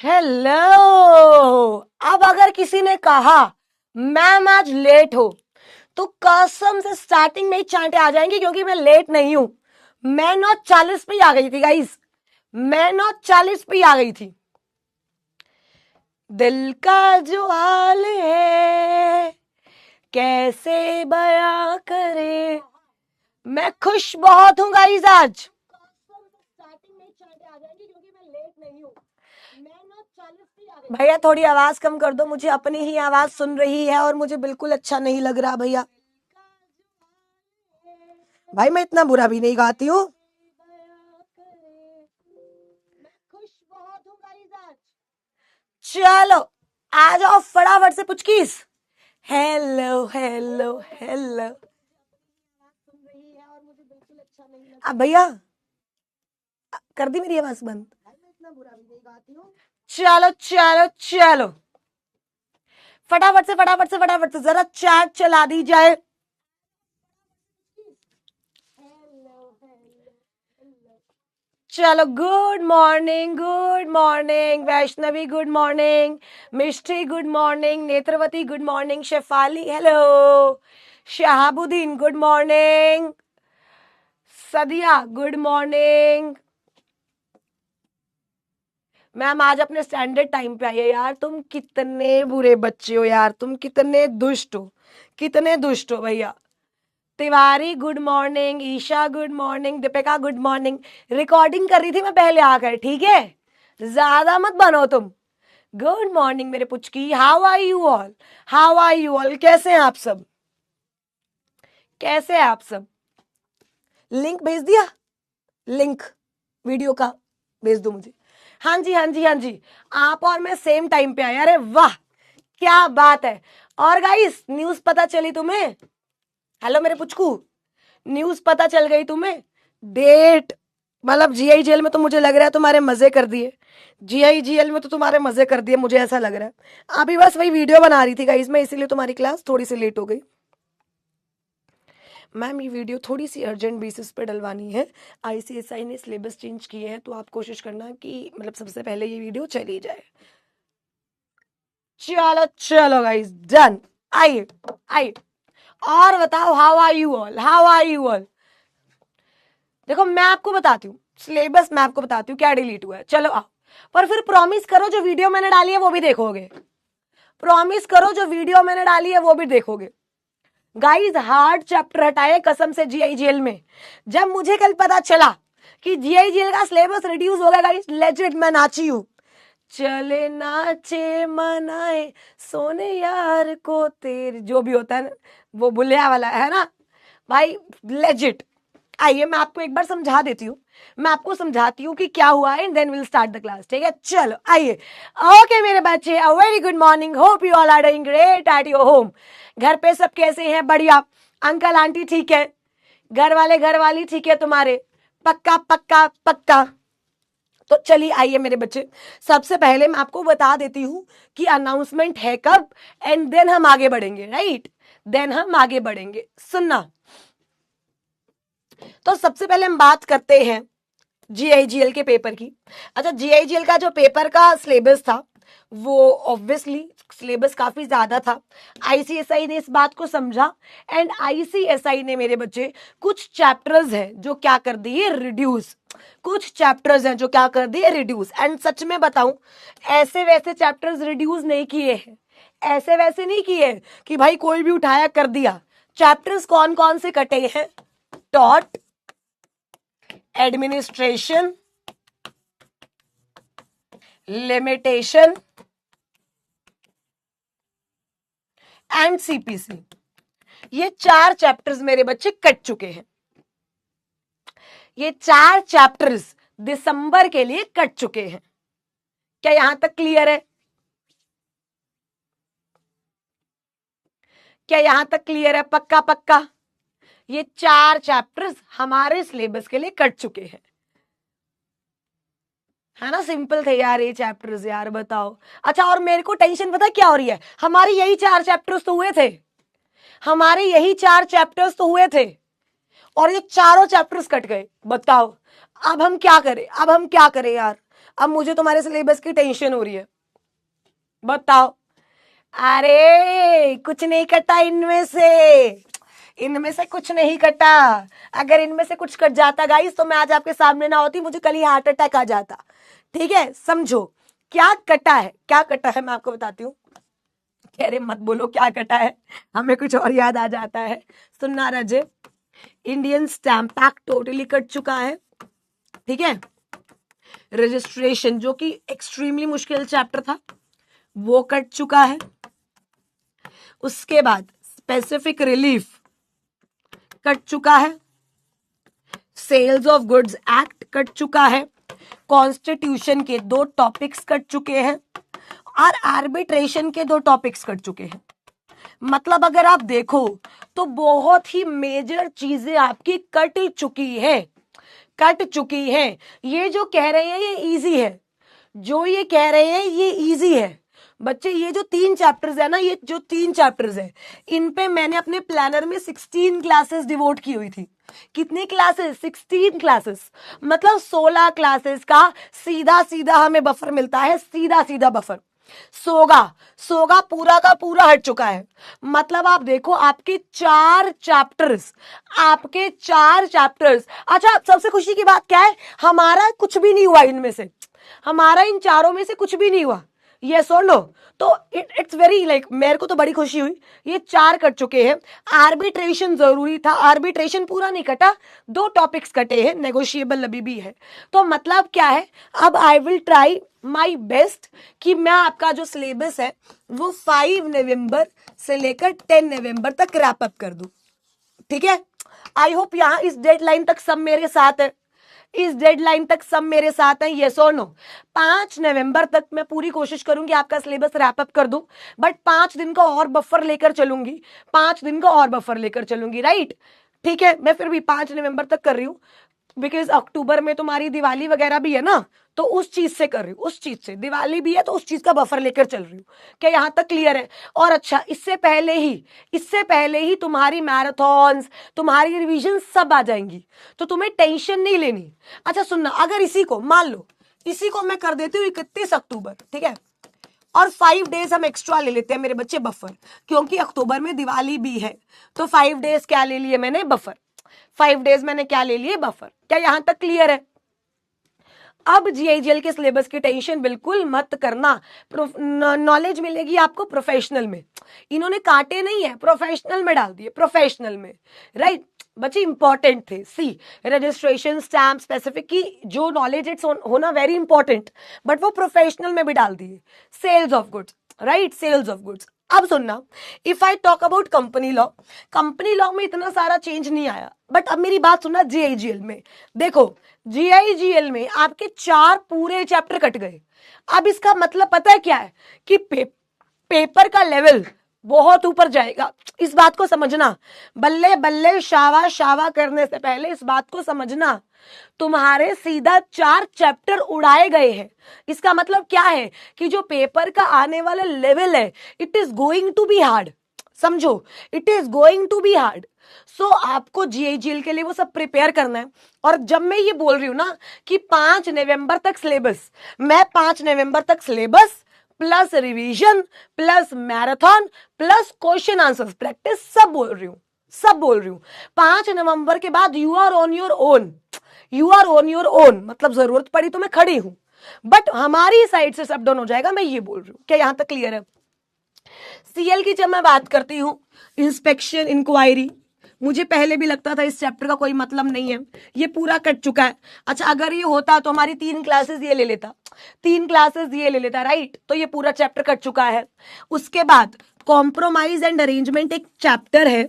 Hello. अब अगर किसी ने कहा मैम आज लेट हो तो कसम से स्टार्टिंग में ही चांटे आ जाएंगी, क्योंकि मैं लेट नहीं हूं। मैं 9:40 पे ही आ गई थी गाइस, मैं 9:40 पे ही आ गई थी। दिल का जो हाल है कैसे बयां करे, मैं खुश बहुत हूं गाइस आज। स्टार्टिंग में चांटे आ जाएंगी क्योंकि मैं लेट नहीं हूं। भैया थोड़ी आवाज कम कर दो, मुझे अपनी ही आवाज सुन रही है और मुझे बिल्कुल अच्छा नहीं लग रहा भैया। भाई मैं इतना बुरा भी नहीं गाती हूँ। चलो आ जाओ फटाफट से पुचकीस। Hello hello hello. अब भैया कर दी मेरी आवाज बंद। चलो चलो चलो फटाफट से जरा चैट चला दी जाए। चलो good morning Vaishnavi, good morning Mishti, good morning Netravati, good morning Shefali, hello Shahabuddin, good morning Sadia, good morning. Ma'am आज अपने स्टैंडर्ड टाइम पे आई है यार। तुम कितने बुरे बच्चे हो यार, तुम कितने दुष्ट हो, कितने दुष्ट हो भैया। Tiwari good morning, Isha good morning, Deepika good morning. Recording कर रही थी मैं पहले आकर, ठीक है, ज्यादा मत बनो तुम। गुड मॉर्निंग मेरे पुचकी, how are you all, how are you all, कैसे हैं आप सब, कैसे हैं आप सब। लिंक भेज दिया, लिंक वीडियो का भेज दो मुझे। हाँ जी हाँ जी हाँ जी, आप और मैं सेम टाइम पे आए, अरे वाह क्या बात है। और गाइस न्यूज पता चली तुम्हें, हेलो मेरे पुचकू, न्यूज पता चल गई तुम्हें। डेट मतलब जीआई जेल में तो मुझे लग रहा है तुम्हारे मजे कर दिए, जीआई जेल में तो तुम्हारे मजे कर दिए, मुझे ऐसा लग रहा है। अभी बस वही वीडियो बना रही थी गाइस मैं, इसीलिए तुम्हारी क्लास थोड़ी सी लेट हो गई। मैम ये वीडियो थोड़ी सी अर्जेंट बेसिस पे डलवानी है, आईसीएसआई ने सिलेबस चेंज किए हैं, तो आप कोशिश करना कि मतलब सबसे पहले ये वीडियो चली जाए। चलो चलो गाइस डन, आइए आइए और बताओ how are you all, how are you all. देखो मैं आपको बताती हूँ सिलेबस, मैं आपको बताती हूँ क्या डिलीट हुआ है, चलो आओ। पर फिर प्रॉमिस करो जो वीडियो मैंने डाली है वो भी देखोगे, प्रॉमिस करो जो वीडियो मैंने डाली है वो भी देखोगे। गाइस हार्ड चैप्टर हटाए कसम से जीआई जेल में। जब मुझे कल पता चला कि जीआई जेल का सिलेबस रिड्यूस हो गया गाइस, लेजिट मैं नाची हूँ। चले नाचे मनाए सोने यार को तेरे, जो भी होता है ना वो बुलिया वाला है ना भाई, लेजिट। आइए मैं आपको एक बार समझा देती हूँ, मैं आपको समझाती हूँ कि क्या हुआ है, and then will start the class, ठीक है। चलो आइए। ओके मेरे बच्चे, a very good morning, hope you all are doing great at your home. घर पे सब कैसे हैं, बढ़िया, अंकल आंटी ठीक है, घर वाले घर वाली ठीक है तुम्हारे, पक्का पक्का पक्का। तो चलिए आइए मेरे बच्चे, सबसे पहले मैं आपको बता देती हूं कि अनाउंसमेंट है कब, एंड देन हम आगे बढ़ेंगे, राइट, देन हम आगे बढ़ेंगे, सुनना। तो सबसे पहले हम बात करते हैं जीआईजीएल के पेपर की। अच्छा जीआईजीएल का जो पेपर का सिलेबस था वो ऑब्वियसली सिलेबस काफी ज्यादा था, आईसीएसआई ने इस बात को समझा, एंड आईसीएसआई ने मेरे बच्चे कुछ चैप्टर्स हैं जो क्या कर दिए रिड्यूस, कुछ चैप्टर्स हैं जो क्या कर दिए रिड्यूस। एंड सच में बताऊं ऐसे वैसे चैप्टर्स रिड्यूस नहीं किए हैं, ऐसे वैसे नहीं किए कि भाई कोई भी उठाया कर दिया। चैप्टर्स कौन कौन से कटे हैं, taught, administration, limitation and CPC, ये 4 चैप्टर्स मेरे बच्चे कट चुके हैं, ये 4 चैप्टर्स दिसंबर के लिए कट चुके हैं। क्या यहां तक क्लियर है, क्या यहां तक क्लियर है, पक्का पक्का। ये 4 चैप्टर्स हमारे सिलेबस के लिए कट चुके हैं, है ना, सिंपल थे यार ये चैप्टर्स, यार बताओ। अच्छा और मेरे को टेंशन पता क्या हो रही है, हमारे यही 4 चैप्टर्स तो हुए थे, हमारे यही 4 चैप्टर्स तो हुए थे, और ये चारों चैप्टर्स कट गए, बताओ अब हम क्या करें, अब हम क्या करें यार, अब मुझे तुम्हारे सिलेबस की टेंशन हो रही है, बताओ। अरे कुछ नहीं कटा इनमें से कुछ नहीं कटा। अगर इनमें से कुछ कट जाता गाइस तो मैं आज आपके सामने ना होती, मुझे कल ही हार्ट अटैक आ जाता। ठीक है, समझो क्या कटा है, क्या कटा है मैं आपको बताती हूँ। कह रहे मत बोलो क्या कटा है, हमें कुछ और याद आ जाता है। सुनना रजे, Indian stamp act totally cut चुका है। ठीक है, रजिस्ट्रेशन जो कि एक्सट्रीमली मुश्किल चैप्टर था वो कट चुका है। उसके बाद स्पेसिफिक रिलीफ कट चुका है। Sales of goods act cut चुका है। कॉन्स्टिट्यूशन के 2 टॉपिक्स कट चुके हैं और आर्बिट्रेशन के 2 टॉपिक्स कट चुके हैं। मतलब अगर आप देखो तो बहुत ही मेजर चीजें आपकी कट चुकी है। ये जो कह रहे हैं ये इजी है, जो ये कह रहे हैं ये इजी है बच्चे। ये जो 3 चैप्टर्स है ना, ये जो 3 चैप्टर्स है, इन पे मैंने अपने प्लानर में 16 क्लासेस डिवोट की हुई थी। कितनी क्लासेस? 16 क्लासेस। मतलब 16 क्लासेस का सीधा सीधा हमें बफर मिलता है, सीधा सीधा बफर। सोगा पूरा का पूरा हट चुका है। मतलब आप देखो आपके 4 चैप्टर्स। अच्छा, सबसे खुशी की बात क्या है, हमारा कुछ भी नहीं हुआ इनमें से, हमारा इन चारों में से कुछ भी नहीं हुआ। यस और नो? तो इट्स वेरी लाइक मेरे को तो बड़ी खुशी हुई, ये 4 कट चुके हैं। आर्बिट्रेशन जरूरी था, आर्बिट्रेशन पूरा नहीं कटा, 2 टॉपिक्स कटे हैं, नेगोशिएबल अभी भी है। तो मतलब क्या है, अब I will try my best कि मैं आपका जो सिलेबस है वो 5 नवंबर से लेकर 10 नवंबर तक रैप अप कर दूं। ठीक है, आई होप यहाँ इस डेडलाइन तक सब मेरे साथ है, यस और नो? 5 नवंबर तक मैं पूरी कोशिश करूंगी आपका सिलेबस रैप अप कर दूं, बट 5 दिन का और बफर लेकर चलूंगी, राइट? ठीक है, मैं फिर भी 5 नवंबर तक कर रही हूँ, बिकॉज अक्टूबर में तुम्हारी दिवाली वगैरह भी है ना, तो उस चीज से कर रही हूँ, उस चीज से दिवाली भी है तो उस चीज का बफर लेकर चल रही हूँ। क्या यहाँ तक क्लियर है? और अच्छा, इससे पहले ही तुम्हारी मैराथन्स, तुम्हारी रिवीजन सब आ जाएंगी, तो तुम्हें टेंशन नहीं लेनी। अच्छा सुनना, अगर इसी को मान लो, इसी को मैं कर देती हूँ 31 अक्टूबर, ठीक है, और 5 डेज हम एक्स्ट्रा ले लेते हैं मेरे बच्चे बफर, क्योंकि अक्टूबर में दिवाली भी है, तो 5 डेज क्या ले लिए मैंने? बफर। 5 डेज मैंने क्या ले लिए? बफर। क्या यहां तक क्लियर है? अब जीआईजीएल के सिलेबस की टेंशन बिल्कुल मत करना, नॉलेज मिलेगी आपको प्रोफेशनल में। इन्होंने काटे नहीं है, प्रोफेशनल में डाल दिए, प्रोफेशनल में, राइट? बच्चे इंपॉर्टेंट थे। सी, रजिस्ट्रेशन, स्टैम्प, स्पेसिफिक की जो नॉलेज इट्स होना वेरी इंपॉर्टेंट, बट वो प्रोफेशनल में भी डाल दिए। Sales of goods, right? Sales of goods. अब सुनना, if I talk about company law में इतना सारा चेंज नहीं आया, बट अब मेरी बात सुनना, जीआईजीएल में देखो, जीआईजीएल में आपके 4 पूरे चैप्टर कट गए। अब इसका मतलब पता है क्या है कि पेपर का लेवल बहुत ऊपर जाएगा। इस बात को समझना, बल्ले बल्ले शावा शावा करने से पहले इस बात को समझना, तुम्हारे सीधा 4 चैप्टर उड़ाए गए हैं। इसका मतलब क्या है कि जो पेपर का आने वाला लेवल है, it is going to be hard. समझो, it is going to be hard. So आपको जीआईजीएल के लिए वो सब प्रिपेयर करना है। और जब मैं ये बोल रही हूं ना कि 5 नवंबर तक सिलेबस, मैं 5 नवंबर तक syllabus plus revision plus marathon plus question answer practice सब बोल रही हूं। 5 नवंबर के बाद you are on your own, मतलब जरूरत पड़ी तो मैं खड़ी हूं, बट हमारी साइड से सब डाउन हो जाएगा, मैं ये बोल रही हूं। क्या यहां तक क्लियर है? सीएल की जब मैं बात करती हूं, इंस्पेक्शन इंक्वायरी, मुझे पहले भी लगता था इस चैप्टर का कोई मतलब नहीं है, ये पूरा कट चुका है। अच्छा, अगर ये होता तो हमारी 3 क्लासेस ये ले लेता, राइट? तो ये पूरा चैप्टर कट चुका है। उसके बाद कॉम्प्रोमाइज एंड अरेंजमेंट एक चैप्टर है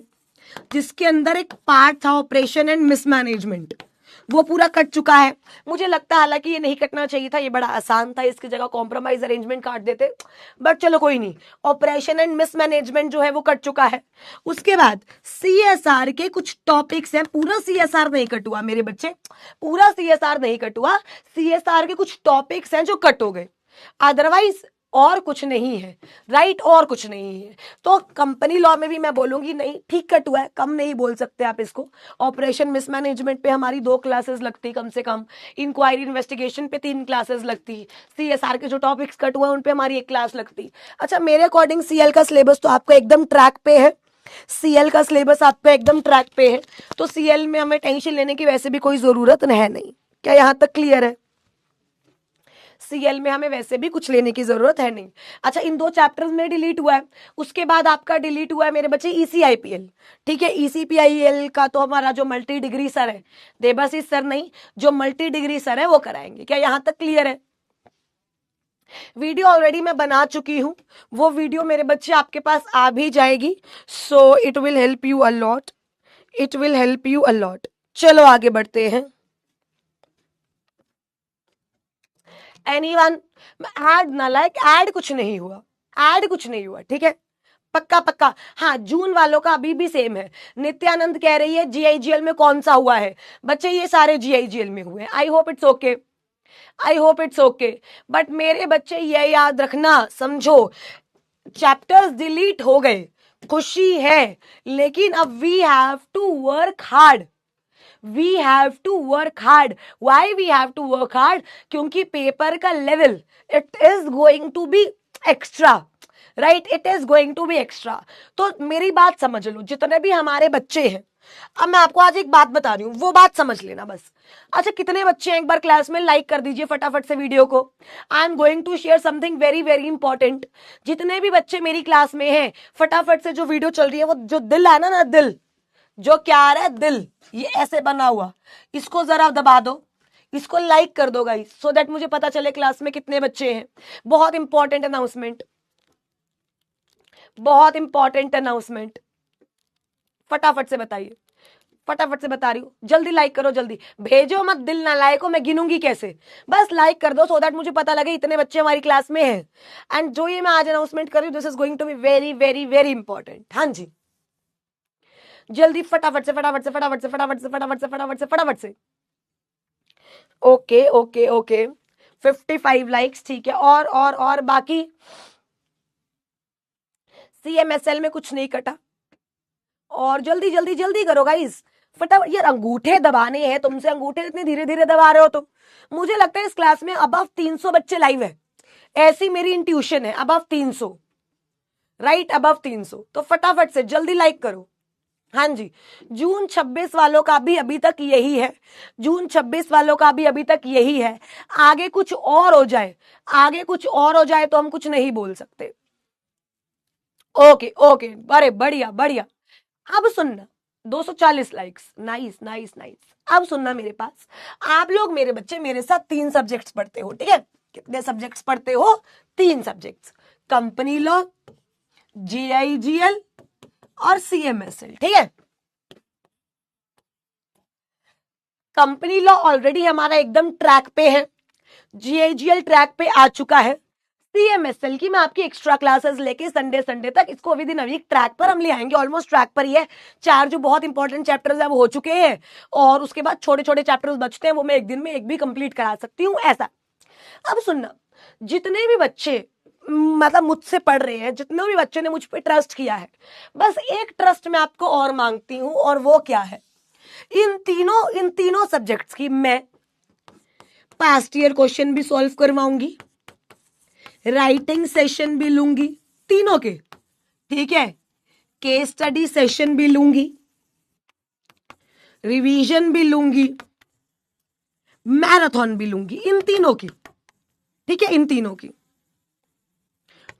जिसके अंदर एक पार्ट था ऑपरेशन एंड मिसमैनेजमेंट, वो पूरा कट चुका है। मुझे लगता है हालांकि ये नहीं कटना चाहिए था, ये बड़ा आसान था, इसकी जगह कॉम्प्रोमाइज अरेंजमेंट काट देते, बट चलो कोई नहीं। ऑपरेशन एंड मिसमैनेजमेंट जो है वो कट चुका है। उसके बाद सीएसआर के कुछ टॉपिक्स हैं, पूरा सीएसआर नहीं कट हुआ मेरे बच्चे, पूरा सीएसआर नहीं कट हुआ, सीएसआर के कुछ टॉपिक्स हैं जो कट हो गए। अदरवाइज और कुछ नहीं है, राइट, और कुछ नहीं है। तो कंपनी लॉ में भी मैं बोलूंगी नहीं, ठीक कट हुआ है, कम नहीं बोल सकते आप इसको। ऑपरेशन मिसमैनेजमेंट पे हमारी 2 क्लासेस लगती कम से कम, इंक्वायरी इन्वेस्टिगेशन पे 3 क्लासेस लगती, CSR के जो टॉपिक्स कट हुए उन पे हमारी 1 क्लास लगती। अच्छा, मेरे अकॉर्डिंग CL का सिलेबस तो आपका एकदम ट्रैक पे है, CL का सिलेबस आपका एकदम ट्रैक पे है, तो CL में हमें टेंशन लेने की वैसे भी कोई जरूरत है नहीं। क्या यहां तक क्लियर है? CL में हमें वैसे भी कुछ लेने की जरूरत है नहीं। अच्छा, इन 2 चैप्टर्स में डिलीट हुआ है, उसके बाद आपका डिलीट हुआ है मेरे बच्चे ECIPL। ठीक है, ECPIL का तो हमारा जो मल्टी डिग्री सर है, देबाशीष सर नहीं, जो मल्टी डिग्री सर है वो कराएंगे। क्या यहां तक क्लियर है? वीडियो ऑलरेडी मैं बना चुकी हूं, वो वीडियो मेरे बच्चे आपके पास आ भी जाएगी, so it will help you a lot, it will help you a lot. चलो आगे बढ़ते हैं। एनीवन? ऐड ना लाइक, ऐड कुछ नहीं हुआ, ऐड कुछ नहीं हुआ, ठीक है, पक्का पक्का। हाँ, जून वालों का अभी भी सेम है। नित्यानंद कह रही है GIGL में कौन सा हुआ है? बच्चे ये सारे GIGL में हुए। I hope it's okay, I hope it's okay. But मेरे बच्चे ये याद रखना, समझो, चैप्टर्स डिलीट हो गए, खुशी है, लेकिन अब we have to work hard, we have to work hard. Why we have to work hard? क्योंकि पेपर का level it is going to be extra, right, it is going to be extra. तो मेरी बात समझ लो, जितने भी हमारे बच्चे हैं, अब मैं आपको आज एक बात बता रही हूं, वो बात समझ लेना बस। अच्छा, कितने बच्चे हैं एक बार क्लास में? लाइक कर दीजिए फटाफट से वीडियो को। I am going to share something very very important. जितने भी बच्चे मेरी क्लास में हैं, फटाफट से जो वीडियो चल रही है, वो जो दिल है ना दिल, जो क्या आ रहा है दिल, ये ऐसे बना हुआ, इसको जरा दबा दो, इसको लाइक कर दो गाइस, सो दैट मुझे पता चले क्लास में कितने बच्चे हैं। बहुत इंपॉर्टेंट अनाउंसमेंट, बहुत इंपॉर्टेंट अनाउंसमेंट, फटाफट से बताइए, फटाफट से बता रही हूँ, जल्दी लाइक करो, जल्दी भेजो मत, दिल ना लाइक हो, मैं गिनूंगी कैसे? बस लाइक कर दो, सो दैट मुझे पता लगे इतने बच्चे हमारी क्लास में हैं। एंड जो ये मैं आज अनाउंसमेंट कर रही हूँ, this is going to be very very very important. हाँ जी, जल्दी फटाफट से फटाफट से फटाफट से फटाफट से फटाफट से फटाफट से फटाफट से। ओके ओके ओके, 55 लाइक्स, ठीक है। और बाकी CMSL में कुछ नहीं कटा, और जल्दी जल्दी जल्दी करो गाइस, फटाफट। यार अंगूठे दबाने हैं तुमसे, अंगूठे इतने धीरे धीरे दबा रहे हो तुम। मुझे लगता है इस क्लास में अबव 300 बच्चे लाइव है, ऐसी मेरी इंट्यूशन है, अबव 300, राइट, अबव 300। तो फटाफट से जल्दी लाइक करो। हाँ जी, जून 26 वालों का भी अभी तक यही है, जून 26 वालों का भी अभी तक यही है। आगे कुछ और हो जाए, आगे कुछ और हो जाए तो हम कुछ नहीं बोल सकते। ओके ओके, अरे बढ़िया बढ़िया। अब सुनना, 240 लाइक्स, नाइस नाइस नाइस। अब सुनना मेरे पास, आप लोग मेरे बच्चे मेरे साथ 3 सब्जेक्ट्स पढ़ते हो, ठीक है? कितने सब्जेक्ट्स पढ़ते हो? 3 सब्जेक्ट्स, कंपनी लॉ, GIGL और CMSL, ठीक है? कंपनी लॉ ऑलरेडी हमारा एकदम ट्रैक पे है, GIGL ट्रैक पे आ चुका है, CMSL की मैं आपकी एक्स्ट्रा क्लासेस लेके संडे संडे तक इसको within a week track पर हम ले आएंगे, ऑलमोस्ट ट्रैक पर ही है। 4 जो बहुत इंपॉर्टेंट चैप्टर्स है वो हो चुके हैं, और उसके बाद छोटे छोटे चैप्टर्स बचते हैं, वो मैं एक दिन में एक भी कंप्लीट करा सकती हूँ, ऐसा। अब सुनना, जितने भी बच्चे मतलब मुझसे पढ़ रहे हैं, जितने भी बच्चे ने मुझ पर ट्रस्ट किया है, बस एक ट्रस्ट मैं आपको और मांगती हूं, और वो क्या है? इन तीनों सब्जेक्ट्स की मैं पास्ट ईयर क्वेश्चन भी सॉल्व करवाऊंगी, राइटिंग सेशन भी लूंगी, तीनों के, ठीक है? केस स्टडी सेशन भी लूंगी, रिवीजन भी लूंगी, मैराथन भी लूंगी, इन तीनों की, ठीक है, इन तीनों की।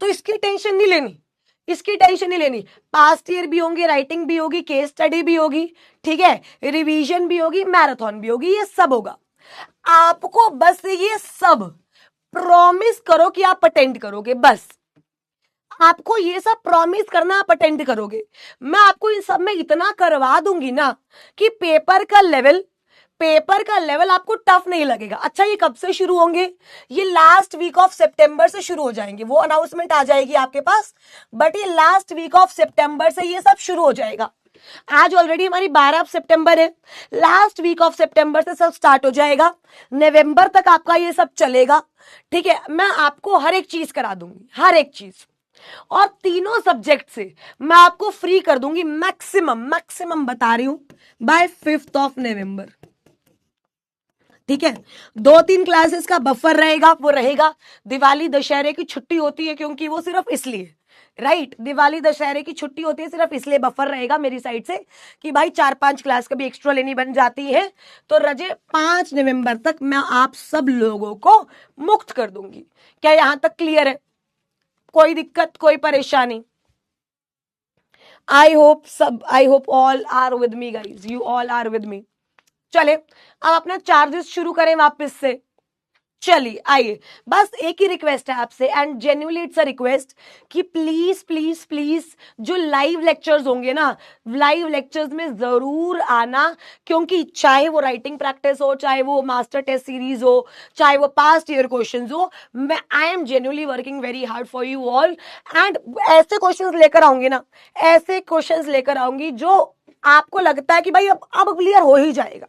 तो इसकी टेंशन नहीं लेनी, इसकी टेंशन नहीं लेनी। पास्ट ईयर भी होंगे, राइटिंग भी होगी, केस स्टडी भी होगी, ठीक है, रिवीजन भी होगी, मैराथन भी होगी, ये सब होगा। आपको बस ये सब प्रॉमिस करो कि आप अटेंड करोगे, बस आपको ये सब प्रॉमिस करना, आप अटेंड करोगे। मैं आपको इन सब में इतना करवा दूंगी ना कि पेपर का लेवल आपको टफ नहीं लगेगा। अच्छा, ये कब से शुरू होंगे? ये लास्ट वीक ऑफ सितंबर से शुरू हो जाएंगे, वो अनाउंसमेंट आ जाएगी आपके पास, बट ये लास्ट वीक ऑफ सितंबर से ये सब शुरू हो जाएगा। आज ऑलरेडी हमारी 12 सितंबर है, लास्ट वीक ऑफ सितंबर से सब स्टार्ट हो जाएगा, नवंबर तक आपका ये सब चलेगा। ठीक है, मैं आपको हर एक चीज करा दूंगी, हर एक चीज, और तीनों सब्जेक्ट से मैं आपको फ्री कर दूंगी मैक्सिमम बता रही हूं बाय 5th ऑफ नवंबर। ठीक है, 2-3 क्लासेस का बफर रहेगा, वो रहेगा। दिवाली दशहरे की छुट्टी होती है, क्योंकि वो सिर्फ इसलिए, राइट, दिवाली दशहरे की छुट्टी होती है, सिर्फ इसलिए बफर रहेगा मेरी साइड से कि भाई 4-5 क्लास कभी एक्स्ट्रा लेनी बन जाती है। तो रजे 5 नवंबर तक मैं आप सब लोगों को मुक्त कर दूंगी। क्या यहां तक क्लियर है? कोई दिक्कत, कोई परेशानी? I hope all are with me guys, you all are with me. चले अब अपना चार्जेस शुरू करें वापस से। चलिए आइए, बस एक ही रिक्वेस्ट है आपसे, and genuinely it's a request कि प्लीज प्लीज प्लीज जो लाइव लेक्चर्स होंगे ना, लाइव लेक्चर्स में जरूर आना, क्योंकि चाहे वो राइटिंग प्रैक्टिस हो, चाहे वो मास्टर टेस्ट सीरीज हो, चाहे वो पास्ट ईयर क्वेश्चंस हो, मैं I am genuinely working very hard for you all. And ऐसे क्वेश्चंस लेकर आऊंगी ना, ऐसे क्वेश्चंस लेकर आऊंगी जो आपको लगता है कि भाई अब क्लियर हो ही जाएगा।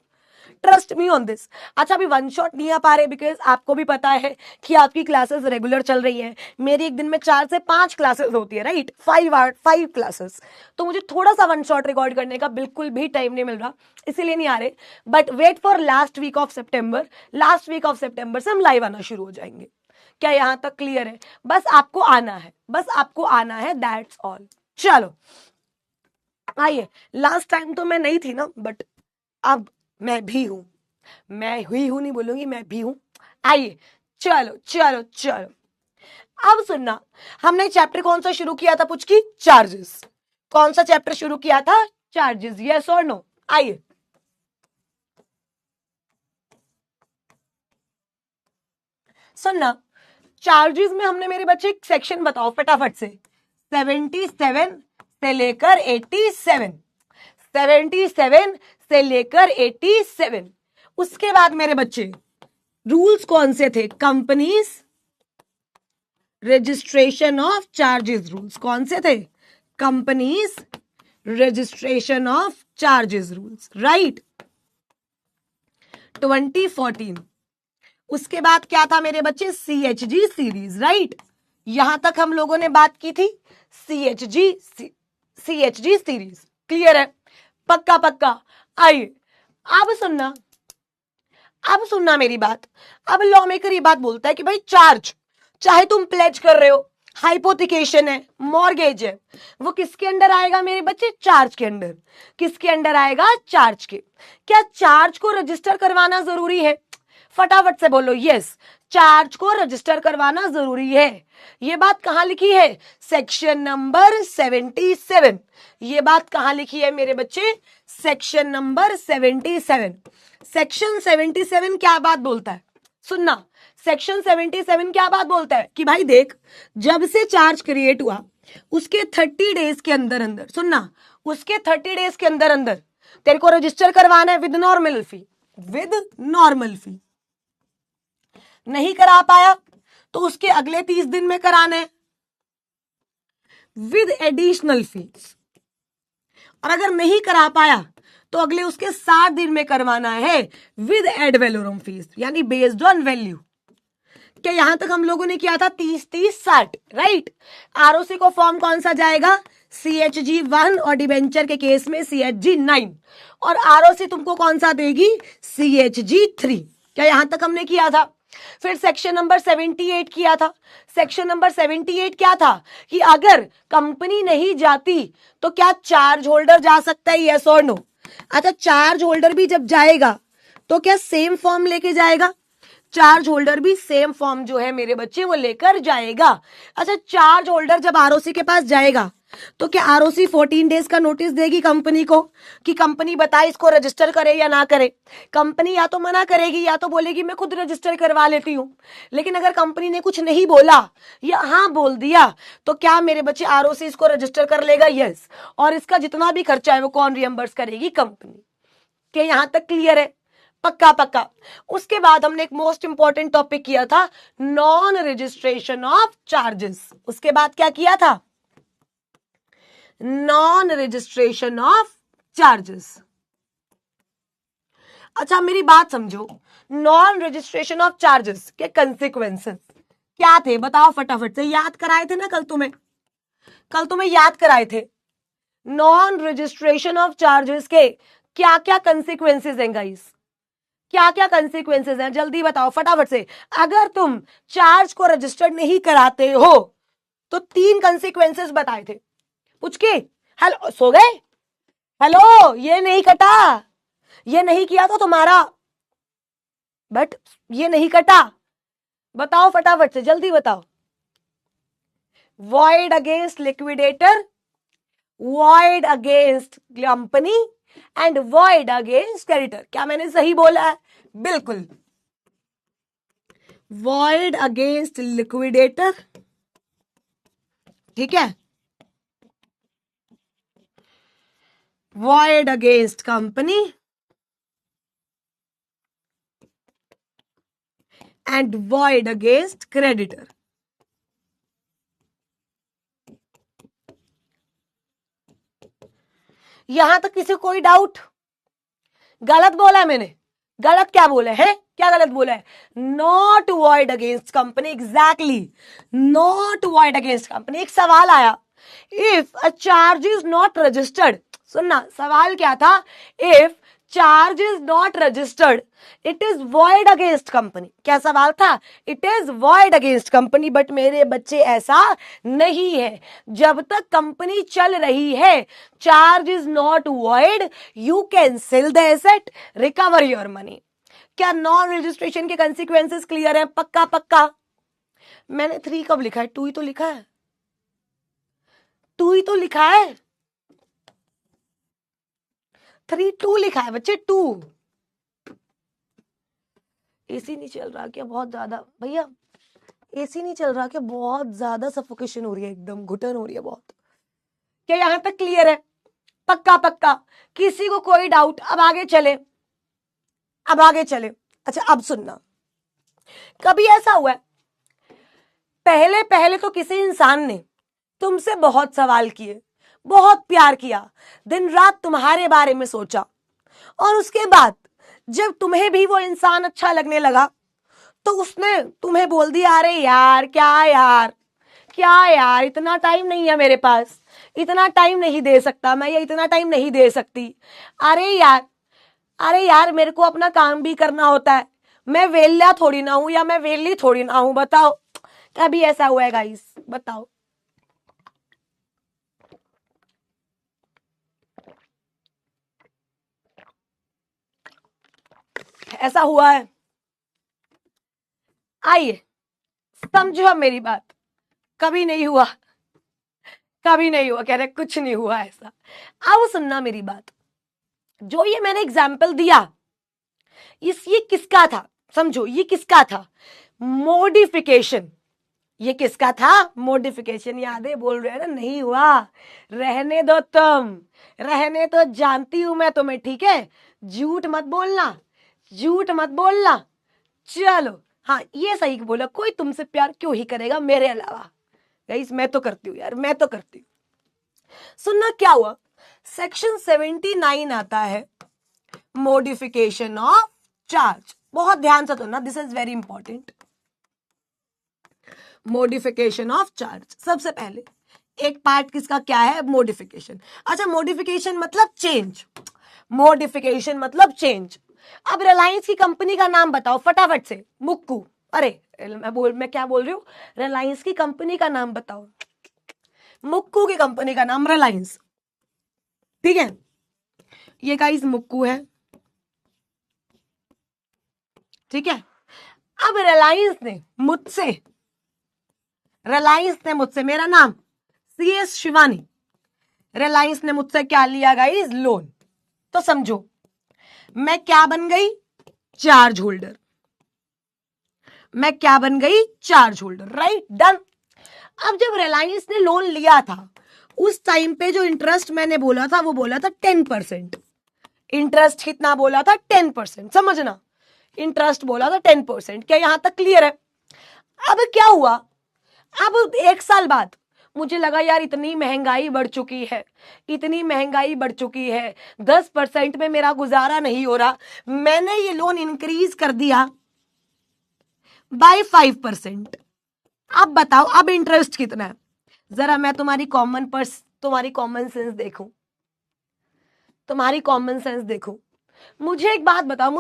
Trust me on this. अच्छा, अभी वन शॉट नहीं आ पा रहे, बिकॉज आपको भी पता है कि आपकी क्लासेस रेगुलर चल रही है। मेरी एक दिन में 4 से 5 क्लासेस होती है, राइट, 5 क्लासेस। तो मुझे थोड़ा सा वन शॉट रिकॉर्ड करने का बिल्कुल भी टाइम नहीं मिल रहा, इसीलिए नहीं आ रहे। But wait for last week of September, last week of September से हम लाइव आना शुरू हो जाएंगे। क्या यहां तक क्लियर है? बस आपको आना है, बस आपको आना है, दैट्स ऑल। चलो आइए, लास्ट टाइम तो मैं नहीं थी ना, बट अब मैं भी हूं, मैं हुई हूं नहीं बोलूंगी, मैं भी हूं। आइए, चलो चलो चलो, अब सुनना, हमने चैप्टर कौन सा शुरू किया था? पुचकी, चार्जेस। कौन सा चैप्टर शुरू किया था? चार्जेस, यस और नो? आइए, सुनना, चार्जेस में हमने, मेरे बच्चे, एक सेक्शन बताओ फटाफट से। 77 से लेकर 87, 77 से लेकर 87। उसके बाद मेरे बच्चे रूल्स कौन से थे? Companies registration of charges rules. कौन से थे? Companies registration of charges rules, right, 2014। उसके बाद क्या था मेरे बच्चे? CHG सीरीज, राइट, यहां तक हम लोगों ने बात की थी। CHG सीरीज क्लियर है? पक्का पक्का। आइए, अब सुनना, अब सुनना मेरी बात। अब लॉ मेकर ये बात बोलता है कि भाई चार्ज, चाहे तुम प्लेज कर रहे हो, हाइपोथिकेशन है, मॉर्गेज है, वो किसके अंडर आएगा मेरे बच्चे? चार्ज के अंडर। किसके अंडर आएगा? चार्ज के। क्या चार्ज को रजिस्टर करवाना जरूरी है? फटाफट से बोलो यस, चार्ज को रजिस्टर करवाना जरूरी है। ये बात कहां लिखी है? Section number 77। ये बात कहां लिखी है मेरे बच्चे? Section number 77। सेक्शन 77 क्या बात बोलता है? सुनना, सेक्शन 77 क्या बात बोलता है कि भाई देख, जब से चार्ज क्रिएट हुआ उसके 30 डेज के अंदर अंदर, सुनना, उसके 30 डेज के अंदर अंदर तेरे को रजिस्टर करवाना है with normal fee, with normal fee. नहीं करा पाया तो उसके अगले 30 दिन में कराना है विद एडिशनल फीस, और अगर नहीं करा पाया तो अगले उसके 7 दिन में करवाना है विद एड वैलोरम फीस, यानी बेस्ड ऑन वैल्यू। क्या यहां तक हम लोगों ने किया था 30-30-60, राइट। आरओसी को फॉर्म कौन सा जाएगा? CHG 1, और डिबेंचर के केस में CHG 9, और आरओसी तुमको कौन सा देगी? CHG 3। क्या यहां तक हमने किया था? फिर सेक्शन नंबर 78 किया था। सेक्शन नंबर 78 क्या था कि अगर कंपनी नहीं जाती तो क्या चार्ज होल्डर जा सकता है? यस और नो? अच्छा, चार्ज होल्डर भी जब जाएगा तो क्या सेम फॉर्म लेके जाएगा? चार्ज होल्डर भी सेम फॉर्म जो है मेरे बच्चे वो लेकर जाएगा। अच्छा, चार्ज होल्डर जब आरओसी के पास जाएगा तो क्या आरओसी 14 डेज का नोटिस देगी कंपनी को कि कंपनी बताए इसको रजिस्टर करे या ना करे? कंपनी या तो मना करेगी या तो बोलेगी मैं खुद रजिस्टर करवा लेती हूं। लेकिन अगर कंपनी ने कुछ नहीं बोला या हाँ बोल दिया तो क्या मेरे बच्चे आरओसी इसको रजिस्टर कर लेगा? यस। और इसका जितना भी खर्चा है वो कौन रियम्बर्स करेगी? कंपनी। क्या यहां तक क्लियर है? पक्का पक्का। उसके बाद हमने एक मोस्ट इंपॉर्टेंट टॉपिक किया था, नॉन रजिस्ट्रेशन ऑफ चार्जेस। उसके बाद क्या किया था? Non registration of charges. अच्छा, मेरी बात समझो, नॉन रजिस्ट्रेशन ऑफ चार्जेस के कंसिक्वेंसेस क्या थे बताओ फटाफट से, याद कराए थे ना कल तुम्हें याद कराए थे। नॉन रजिस्ट्रेशन ऑफ चार्जेस के क्या क्या कंसिक्वेंसेस हैं गाइस, क्या क्या कंसिक्वेंसेस हैं, जल्दी बताओ फटाफट से। अगर तुम चार्ज को रजिस्टर्ड नहीं कराते हो तो 3 कंसिक्वेंसेस बताए थे। पूछ के हेलो सो गए, हेलो ये नहीं कटा, ये नहीं किया तो तुम्हारा, बट ये नहीं कटा, बताओ फटाफट से जल्दी बताओ। Void against liquidator, void against company and void against creditor. क्या मैंने सही बोला है? बिल्कुल। वॉइड अगेंस्ट लिक्विडेटर, ठीक है, void against company and void against creditor. यहां तक किसी कोई डाउट? गलत बोला है मैंने? गलत क्या बोला है? क्या गलत बोला है? Not void against company, exactly, not void against company. एक सवाल आया, if a charge is not registered, सुनना सवाल क्या था, if charge is not registered it is void against company. क्या सवाल था? It is void against company. But मेरे बच्चे ऐसा नहीं है, जब तक कंपनी चल रही है charge is not void, you can sell the asset, recover your money. क्या नॉन रजिस्ट्रेशन के कंसिक्वेंसेस क्लियर है? पक्का पक्का। मैंने 3 कब लिखा है? 2 ही तो लिखा है, 2 ही तो लिखा है, 3-2 लिखा है बच्चे, 2। एसी नहीं चल रहा क्या बहुत ज्यादा भैया? एसी नहीं चल रहा क्या? बहुत ज्यादा सफोकेशन हो रही है, एकदम घुटन हो रही है बहुत। क्या यहां तक क्लियर है? पक्का पक्का। किसी को कोई डाउट? अब आगे चले, अब आगे चले। अच्छा अब सुनना, कभी ऐसा हुआ है पहले पहले तो किसी इंसान ने तुमसे बहुत सवाल किए, बहुत प्यार किया, दिन रात तुम्हारे बारे में सोचा, और उसके बाद जब तुम्हें भी वो इंसान अच्छा लगने लगा तो उसने तुम्हें बोल दिया, अरे यार क्या यार, क्या यार, इतना टाइम नहीं है मेरे पास, इतना टाइम नहीं दे सकता मैं, या इतना टाइम नहीं दे सकती, अरे यार, अरे यार मेरे को अपना काम भी करना होता है, मैं वेला थोड़ी ना हूं, या मैं वेली थोड़ी ना हूं। बताओ कभी ऐसा हुआ है गाइस? बताओ। ऐसा हुआ है? आइए समझो अब मेरी बात, कभी नहीं हुआ, कभी नहीं हुआ, कह रहे कुछ नहीं हुआ ऐसा। अब सुनना मेरी बात, जो ये मैंने एग्जाम्पल दिया ये किसका था? समझो ये किसका था? मॉडिफिकेशन। ये किसका था? मॉडिफिकेशन। याद है? बोल रहे हैं ना नहीं हुआ, रहने दो तुम, रहने तो जानती हूं मैं तुम्हें, ठीक है, झूठ मत बोलना, झूठ मत बोलना। चलो हाँ ये सही बोला, कोई तुमसे प्यार क्यों ही करेगा मेरे अलावा? गाइस मैं तो करती हूँ यार, मैं तो करती हूँ। सुनना क्या हुआ, सेक्शन 79 आता है, मॉडिफिकेशन ऑफ चार्ज। बहुत ध्यान से सुनना, this is very important. Modification of charge, सबसे पहले एक पार्ट किसका क्या है? मॉडिफिकेशन। अच्छा मॉडिफिकेशन मतलब चेंज, मॉडिफिकेशन मतलब चेंज। अब रिलायंस की कंपनी का नाम बताओ फटाफट से, मुक्कू। अरे मैं क्या बोल रही हूँ, रिलायंस की कंपनी का नाम बताओ। मुक्कू की कंपनी का नाम रिलायंस, ठीक है, ये गाइस मुक्कू है, ठीक है। अब रिलायंस ने मुझसे मेरा नाम CS शिवानी, रिलायंस ने मुझसे क्या लिया गाइस? लोन। तो समझो मैं क्या बन गई? Charge holder. मैं क्या बन गई? Charge holder, right, done. अब जब रिलायंस ने लोन लिया था उस टाइम पे जो इंटरेस्ट मैंने बोला था वो बोला था 10%। इंटरेस्ट कितना बोला था? 10%, समझना, इंटरेस्ट बोला था 10%। क्या यहां तक क्लियर है? अब क्या हुआ, अब 1 साल बाद मुझे लगा यार इतनी महंगाई बढ़ चुकी है, इतनी महंगाई बढ़ चुकी है, 10% में मेरा गुजारा नहीं हो रहा, मैंने ये लोन इंक्रीज कर दिया बाय 5%। अब बताओ अब इंटरेस्ट कितना है, जरा मैं तुम्हारी कॉमन सेंस देखूं, तुम्हारी कॉमन सेंस देखूं। मुझे एक बात बताओ,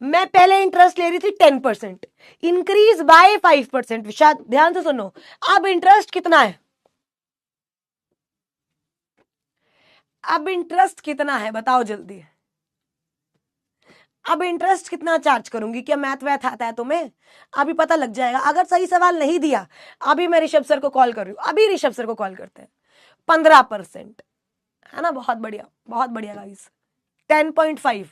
मैं पहले इंटरेस्ट ले रही थी 10%, इंक्रीज बाय 5%। शायद ध्यान से सुनो, अब इंटरेस्ट कितना है, अब इंटरेस्ट कितना है बताओ जल्दी। अब इंटरेस्ट कितना चार्ज करूंगी, क्या मैथ वैथ आता है तुम्हें? अभी पता लग जाएगा। अगर सही सवाल नहीं दिया, अभी मैं ऋषभ सर को कॉल कर रही हूं, अभी ऋषभ सर को कॉल करते हैं। 15% है ना, बहुत बढ़िया गाइस। 10.5,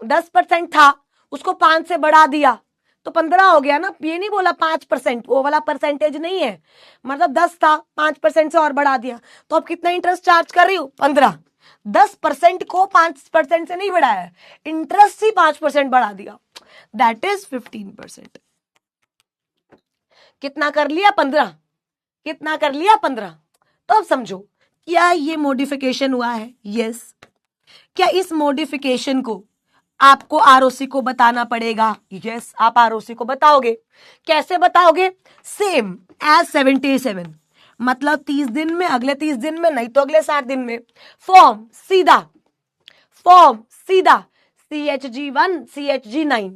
10% था, उसको 5 से बढ़ा दिया तो 15 हो गया ना। ये नहीं बोला 5%, वो वाला परसेंटेज नहीं है, मतलब 10 था, 5% से और बढ़ा दिया, तो अब कितना इंटरेस्ट चार्ज कर रही हूं? 15। 10% को 5% से नहीं बढ़ाया है, इंटरेस्ट ही 5% बढ़ा दिया, दैट इज 15%। कितना कर लिया? 15। कितना कर लिया? 15। तो अब समझो, क्या ये मॉडिफिकेशन हुआ है? यस। क्या इस मॉडिफिकेशन को आपको आरओसी को बताना पड़ेगा? यस, आप आरओसी को बताओगे। कैसे बताओगे? सेम एज 77, मतलब 30 दिन में, अगले 30 दिन में, नहीं तो अगले 60 दिन में। फॉर्म सीधा CHG1 CHG9।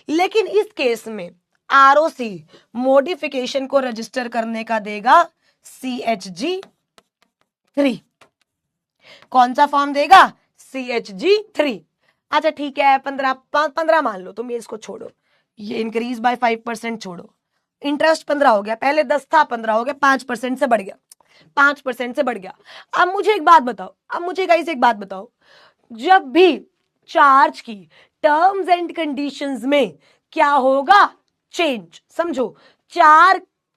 लेकिन इस केस में आरओसी मॉडिफिकेशन को रजिस्टर करने का देगा CHG3। कौन सा फॉर्म देगा? CHG3। अच्छा ठीक है, 15 मान लो तुम, ये इसको छोड़ो, ये इंक्रीज बाय 5% छोड़ो, इंटरेस्ट 15 हो गया, पहले 10 था 15 हो गया, 5% से बढ़ गया, 5% से बढ़ गया। अब मुझे एक बात बताओ, जब भी चार्ज की टर्म्स एंड कंडीशंस में क्या होगा? चेंज। समझो,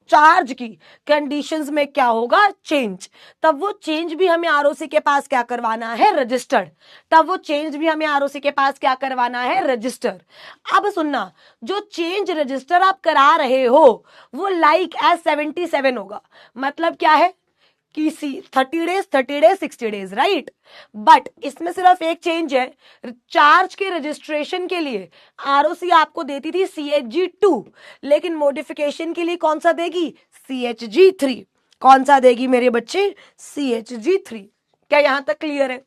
चार्ज की कंडीशंस में क्या होगा? चेंज। तब वो चेंज भी हमें आरओसी के पास क्या करवाना है? रजिस्टर्ड। अब सुनना, जो चेंज रजिस्टर आप करा रहे हो वो लाइक एज 77 होगा। मतलब क्या है कि 30 डेज 60 डेज, राइट। बट इसमें सिर्फ एक चेंज है, चार्ज के रजिस्ट्रेशन के लिए आरओसी आपको देती थी CHG2, लेकिन मॉडिफिकेशन के लिए कौन सा देगी? CHG3। कौन सा देगी मेरे बच्चे? CHG3। क्या यहां तक क्लियर है?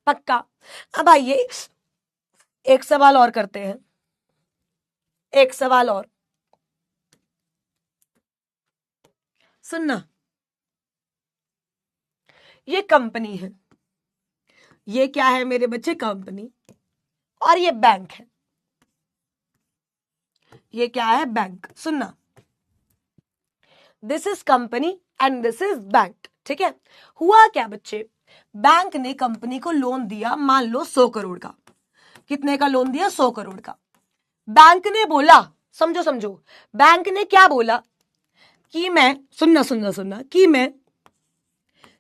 पक्का। अब आइए एक सवाल और करते हैं, एक सवाल और सुनना। ये कंपनी है, ये क्या है मेरे बच्चे? कंपनी। और ये बैंक है, ये क्या है? बैंक। सुनना, this is company and this is bank, ठीक है। हुआ क्या बच्चे, बैंक ने कंपनी को लोन दिया, मान लो 100 करोड़ का। कितने का लोन दिया? 100 करोड़ का। बैंक ने बोला, समझो, बैंक ने क्या बोला कि मैं, सुनना, कि मैं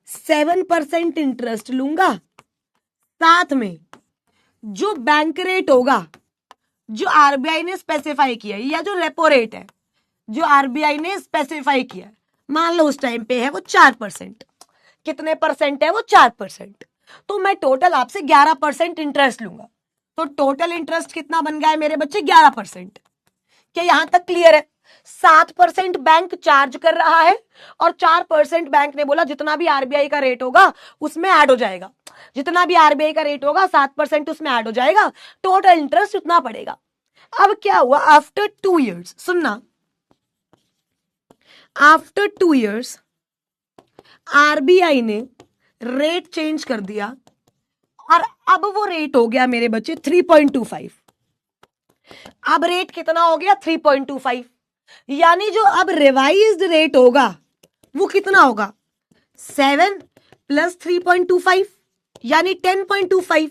7% इंटरेस्ट लूंगा, साथ में जो बैंक रेट होगा, जो आरबीआई ने स्पेसिफाई किया, या जो रेपो रेट है जो आरबीआई ने स्पेसिफाई किया, मान लो उस टाइम पे है वो 4%। कितने परसेंट है वो? 4%। तो मैं टोटल आपसे 11% इंटरेस्ट लूंगा, तो टोटल इंटरेस्ट कितना बन गया है मेरे बच्चे? 11%। क्या यहां तक क्लियर है? 7% बैंक चार्ज कर रहा है और 4% बैंक ने बोला जितना भी आरबीआई का रेट होगा उसमें ऐड हो जाएगा, जितना भी आरबीआई का रेट होगा 7% उसमें ऐड हो जाएगा, टोटल इंटरेस्ट उतना पड़ेगा। अब क्या हुआ? आफ्टर 2 इयर्स, सुनना, आफ्टर 2 इयर्स आरबीआई ने रेट चेंज कर दिया और अब वो रेट हो गया मेरे बच्चे 3.25। अब रेट कितना हो गया? 3.25। यानी जो अब रिवाइज्ड रेट होगा वो कितना होगा? 7 + 3.25 यानी 10.25।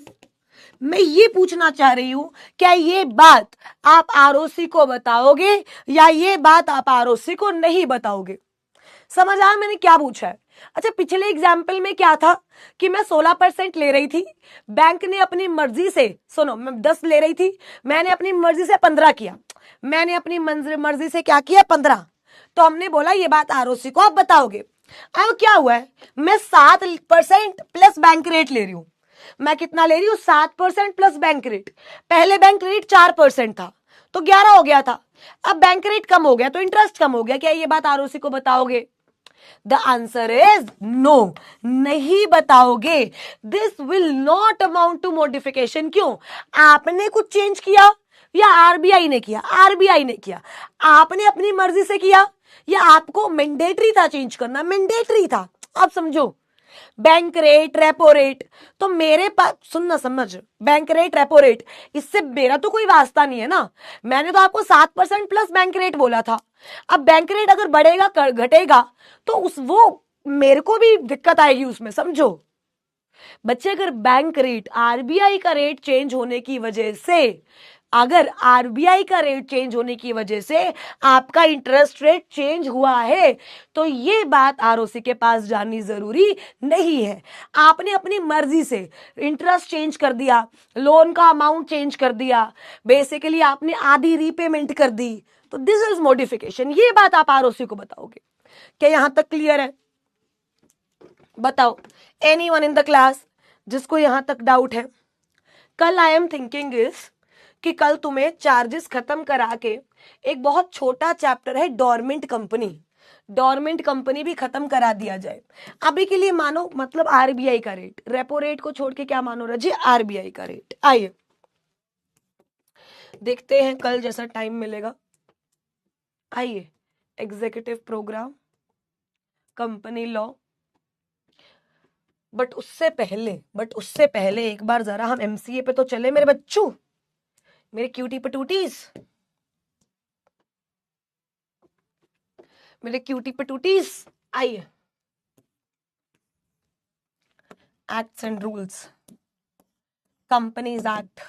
मैं ये पूछना चाह रही हूं, क्या ये बात आप आरओसी को बताओगे या ये बात आप आरओसी को नहीं बताओगे? समझ आया मैंने क्या पूछा है? अच्छा, पिछले एग्जाम्पल में क्या था कि मैं 16% ले रही थी, बैंक ने अपनी मर्जी से, सुनो, मैं 10 ले रही थी, मैंने अपनी मर्जी से 15 किया, मैंने अपनी मर्जी से क्या किया? 15। तो हमने बोला ये बात आरओसी को आप बताओगे। अब क्या हुआ है, मैं 7% प्लस बैंक रेट ले रही हूं। मैं कितना ले रही हूं, 7% प्लस बैंक रेट। पहले बैंक रेट 4% था तो 11 हो गया था। अब बैंक रेट कम हो गया तो इंटरेस्ट कम हो गया। क्या ये बात आरओसी को बताओगे? द आंसर इज नो, नहीं बताओगे। This will not amount to modification. क्यों? आपने कुछ चेंज किया या आरबीआई ने किया? आरबीआई ने किया। आपने अपनी मर्जी से किया या आपको मैंडेटरी था चेंज करना? मैंडेटरी था। आप समझो, बैंक रेट, रेपो रेट, तो मेरे पास, सुनना समझ, बैंक रेट, रेपो रेट, इससे मेरा तो कोई वास्ता नहीं है ना। मैंने तो आपको 7% प्लस बैंक रेट बोला था। अब बैंक रेट अगर बढ़ेगा घटेगा तो वो मेरे को भी दिक्कत आएगी उसमें, समझो बच्चे। अगर बैंक रेट, आरबीआई का रेट चेंज होने की वजह से, अगर आरबीआई का रेट चेंज होने की वजह से आपका इंटरेस्ट रेट चेंज हुआ है तो ये बात आरओसी के पास जाननी जरूरी नहीं है। आपने अपनी मर्जी से इंटरेस्ट चेंज कर दिया, लोन का अमाउंट चेंज कर दिया, बेसिकली आपने आधी रीपेमेंट कर दी, तो दिस इज मॉडिफिकेशन। ये बात आप आरओसी को बताओगे। क्या यहां तक क्लियर है? बताओ, एनीवन इन द क्लास जिसको यहां तक डाउट है? कल आई एम थिंकिंग इज कि कल तुम्हें चार्जेस खत्म करा के एक बहुत छोटा चैप्टर है डोरमेंट कंपनी, डोरमेंट कंपनी भी खत्म करा दिया जाए। अभी के लिए मानो मतलब आरबीआई का रेट, रेपो रेट को छोड़ के क्या मानो रजी? आरबीआई का रेट। आइए देखते हैं कल जैसा टाइम मिलेगा। आइए, executive program, company law. But उससे पहले एक बार जरा हम एमसीए पे तो चले मेरे बच्चों, मेरे क्यूटी पटूटीज, मेरे क्यूटी पटूटीज। आइए, acts and rules, companies act,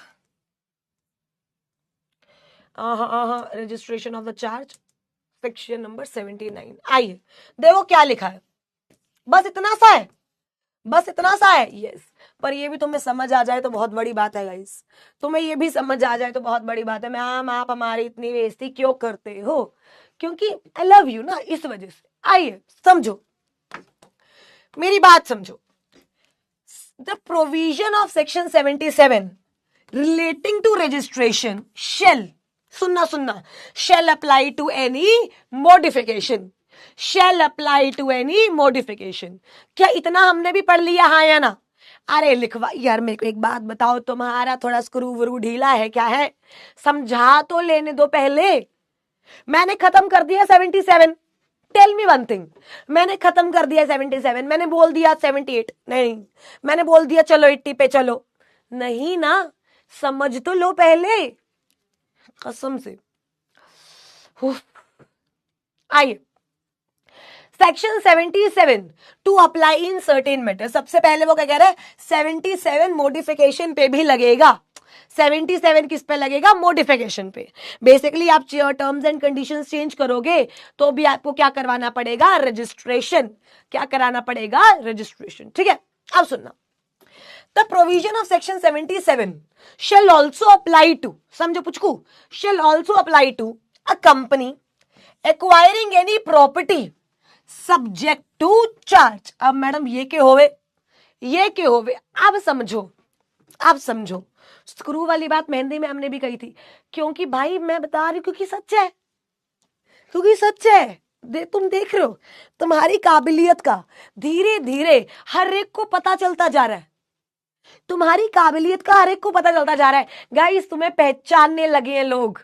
registration of the charge, section number 79। आइए देखो क्या लिखा है। बस इतना सा है, बस इतना सा है। यस, पर ये भी तुम्हें समझ आ जाए तो बहुत बड़ी बात है गाइस। तुम्हें ये भी समझ आ जाए तो बहुत बड़ी बात है। मैम आप हमारी इतनी बेइज्जती क्यों करते हो? क्योंकि आई लव यू ना, इस वजह से। आइए समझो, मेरी बात समझो। The provision of section 77 relating to registration shall, सुनना, shall apply to any modification, shall apply to any modification। क्या इतना हमने भी पढ़ लिया, हाँ या ना? अरे लिखवा यार, मेरे को एक बात बताओ, तुम्हारा थोड़ा स्क्रू वरू ढीला है क्या है? समझा तो लेने दो पहले। मैंने खत्म कर दिया 77। टेल मी वन थिंग, मैंने खत्म कर दिया 77, मैंने बोल दिया 78, नहीं मैंने बोल दिया चलो 80 पे चलो, नहीं ना, समझ तो लो पहले, कसम से। आइए, section 77 to apply in certain matter. सबसे पहले वो क्या कह रहा है? 77 मॉडिफिकेशन पे भी लगेगा। 77 किस पे लगेगा? मॉडिफिकेशन पे। बेसिकली आप टर्म्स एंड कंडीशंस चेंज करोगे तो भी आपको क्या करवाना पड़ेगा? रजिस्ट्रेशन। क्या कराना पड़ेगा? रजिस्ट्रेशन। ठीक है, अब सुनना। The provision of section 77 shall also apply to, समझो Puchku, shall also apply to a company acquiring any property subject to charge। अब मैडम ये के होवे, ये के होवे, अब समझो, अब समझो। स्क्रू वाली बात मेहंदी में हमने भी कही थी, क्योंकि भाई मैं बता रही हूं, क्योंकि सच है, क्योंकि सच है। तुम देख रहे हो तुम्हारी काबिलियत का धीरे धीरे हर एक को पता चलता जा रहा है, तुम्हारी काबिलियत का हर एक को पता चलता जा रहा है। गाइस तुम्हें पहचानने लगे हैं लोग,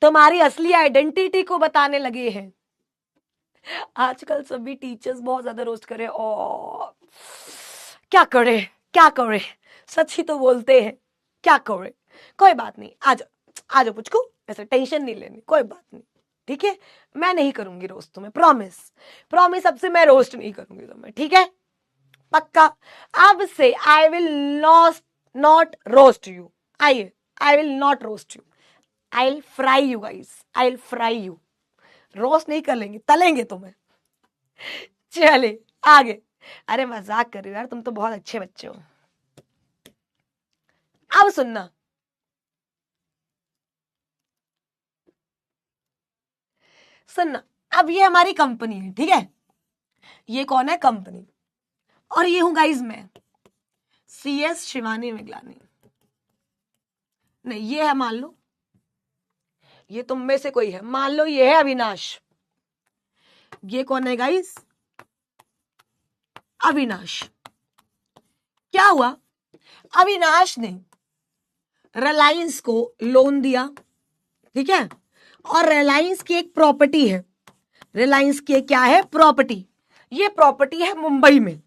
तुम्हारी असली आइडेंटिटी को बताने लगे हैं। आजकल सभी टीचर्स बहुत ज्यादा रोस्ट करे, और क्या करे, क्या करे, सच ही तो बोलते हैं, क्या करे। कोई बात नहीं, आ जाओ पुचकू, ऐसे टेंशन नहीं लेनी, कोई बात नहीं, ठीक है। मैं नहीं करूंगी रोस्ट तुम्हें, प्रॉमिस, प्रॉमिस, अब से मैं रोस्ट नहीं करूंगी तुम्हें, ठीक है, पक्का। अब से I will not roast you. आइए, I will not roast you, I will fry you guys, I will fry you. Roast नहीं कर लेंगे, तलेंगे तुम्हें। चले आगे। अरे मजाक कर रही हो यार, तुम तो बहुत अच्छे बच्चे हो। अब सुनना, अब ये हमारी कंपनी है, ठीक है, ये कौन है, कंपनी, और ये हूं गाइज मैं, CS शिवानी मिगलानी। नहीं, ये है, मान लो ये तुम में से कोई है, मान लो ये है अविनाश। ये कौन है गाइज, अविनाश। क्या हुआ, अविनाश ने रिलायंस को लोन दिया, ठीक है, और रिलायंस की एक प्रॉपर्टी है, रिलायंस की क्या है, प्रॉपर्टी, ये प्रॉपर्टी है मुंबई में,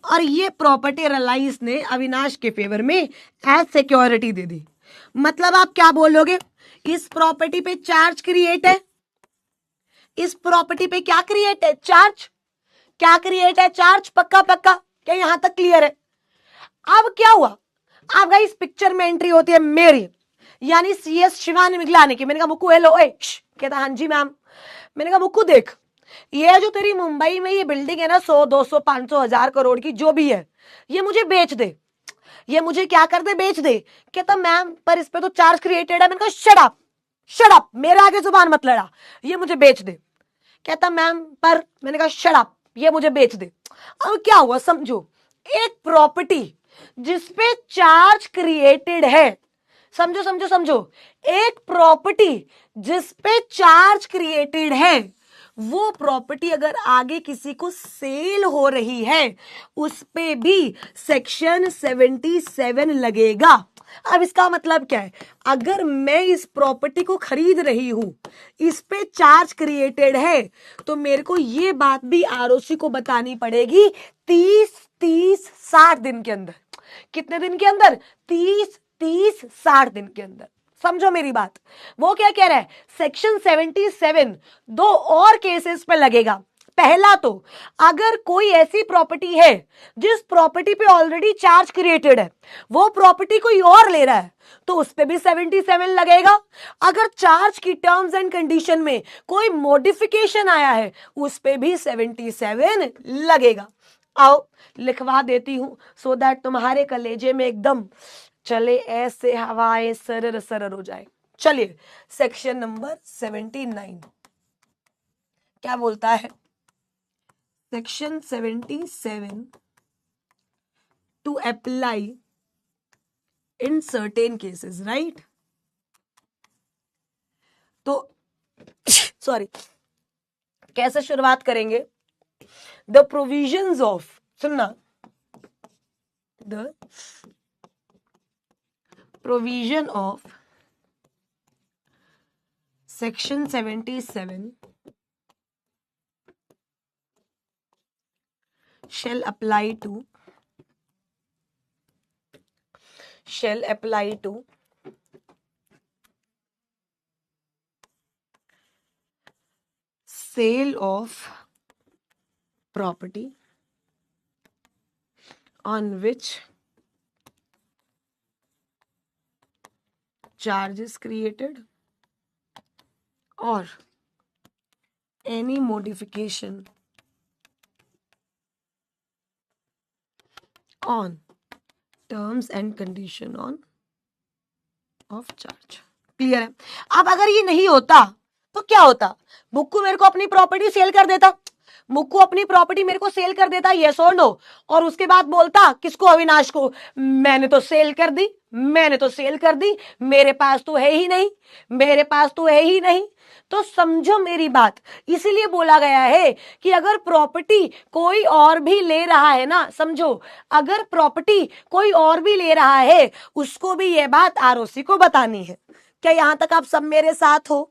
और ये प्रॉपर्टी रिलायंस ने अविनाश के फेवर में एज सिक्योरिटी दे दी। मतलब आप क्या बोलोगे, इस प्रॉपर्टी पे चार्ज क्रिएट है, इस प्रॉपर्टी पे क्या क्रिएट है, चार्ज, क्या क्रिएट है, चार्ज, पक्का पक्का, क्या यहां तक क्लियर है। अब क्या हुआ, अब गाइस इस पिक्चर में एंट्री होती है मेरी, यानी CS शिवानी मिगलानी की। मैंने कहा मुक्कू हेलो, कहता हाँ जी मैम। मैंने कहा मुक्कू देख, ये जो तेरी मुंबई में ये बिल्डिंग है ना 100 200 500 1000 करोड़ की जो भी है, ये मुझे बेच दे, ये मुझे क्या कर दे, बेच दे। कहता मैम पर इस पे तो चार्ज क्रिएटेड है। मैंने कहा शट अप, मेरे आगे जुबान मत लड़ा, ये मुझे बेच दे। कहता मैम पर, मैंने कहा शट अप, ये मुझे बेच दे। अब क्या हुआ समझो, एक प्रॉपर्टी जिसपे चार्ज क्रिएटेड है, समझो समझो समझो, एक प्रॉपर्टी जिसपे चार्ज क्रिएटेड है, वो प्रॉपर्टी अगर आगे किसी को सेल हो रही है, उस पे भी सेक्शन 77 लगेगा। अब इसका मतलब क्या है, अगर मैं इस प्रॉपर्टी को खरीद रही हूं, इस पे चार्ज क्रिएटेड है, तो मेरे को ये बात भी ROC को बतानी पड़ेगी 30-60 दिन के अंदर। कितने दिन के अंदर, 30-60 दिन के अंदर। समझो मेरी बात, वो क्या कह रहा है, सेक्शन 77 दो और केसेस पे लगेगा। पहला तो अगर कोई ऐसी प्रॉपर्टी है जिस प्रॉपर्टी पे ऑलरेडी चार्ज क्रिएटेड है, वो प्रॉपर्टी कोई और ले रहा है, तो उस पे भी 77 लगेगा। अगर चार्ज की टर्म्स एंड कंडीशन में कोई मॉडिफिकेशन आया है, उस पे भी 77 लगेगा। आओ लिखवा देती हूं, सो दैट तुम्हारे कलेजे में एकदम चले ऐसे हवाएं सरर सरर हो जाए। चलिए सेक्शन नंबर 79 क्या बोलता है, section 77 to apply in certain cases, right. तो सॉरी, कैसे शुरुआत करेंगे, द प्रोविजंस ऑफ, सुनना, the provision of section 77 shall apply to sale of property on which charge is created or any modification on terms and condition on of charge। Clear है। अब अगर ये नहीं होता तो क्या होता, मुक्कू मेरे को अपनी प्रॉपर्टी सेल कर देता, मुक्कू अपनी प्रॉपर्टी मेरे को सेल कर देता, यस और नो, और उसके बाद बोलता किसको, अविनाश को, मैंने तो सेल कर दी, मैंने तो सेल कर दी, मेरे पास तो है ही नहीं, मेरे पास तो है ही नहीं। तो समझो मेरी बात, इसीलिए बोला गया है कि अगर प्रॉपर्टी कोई और भी ले रहा है ना, समझो, अगर प्रॉपर्टी कोई और भी ले रहा है, उसको भी ये बात ROC को बतानी है। क्या यहां तक आप सब मेरे साथ हो,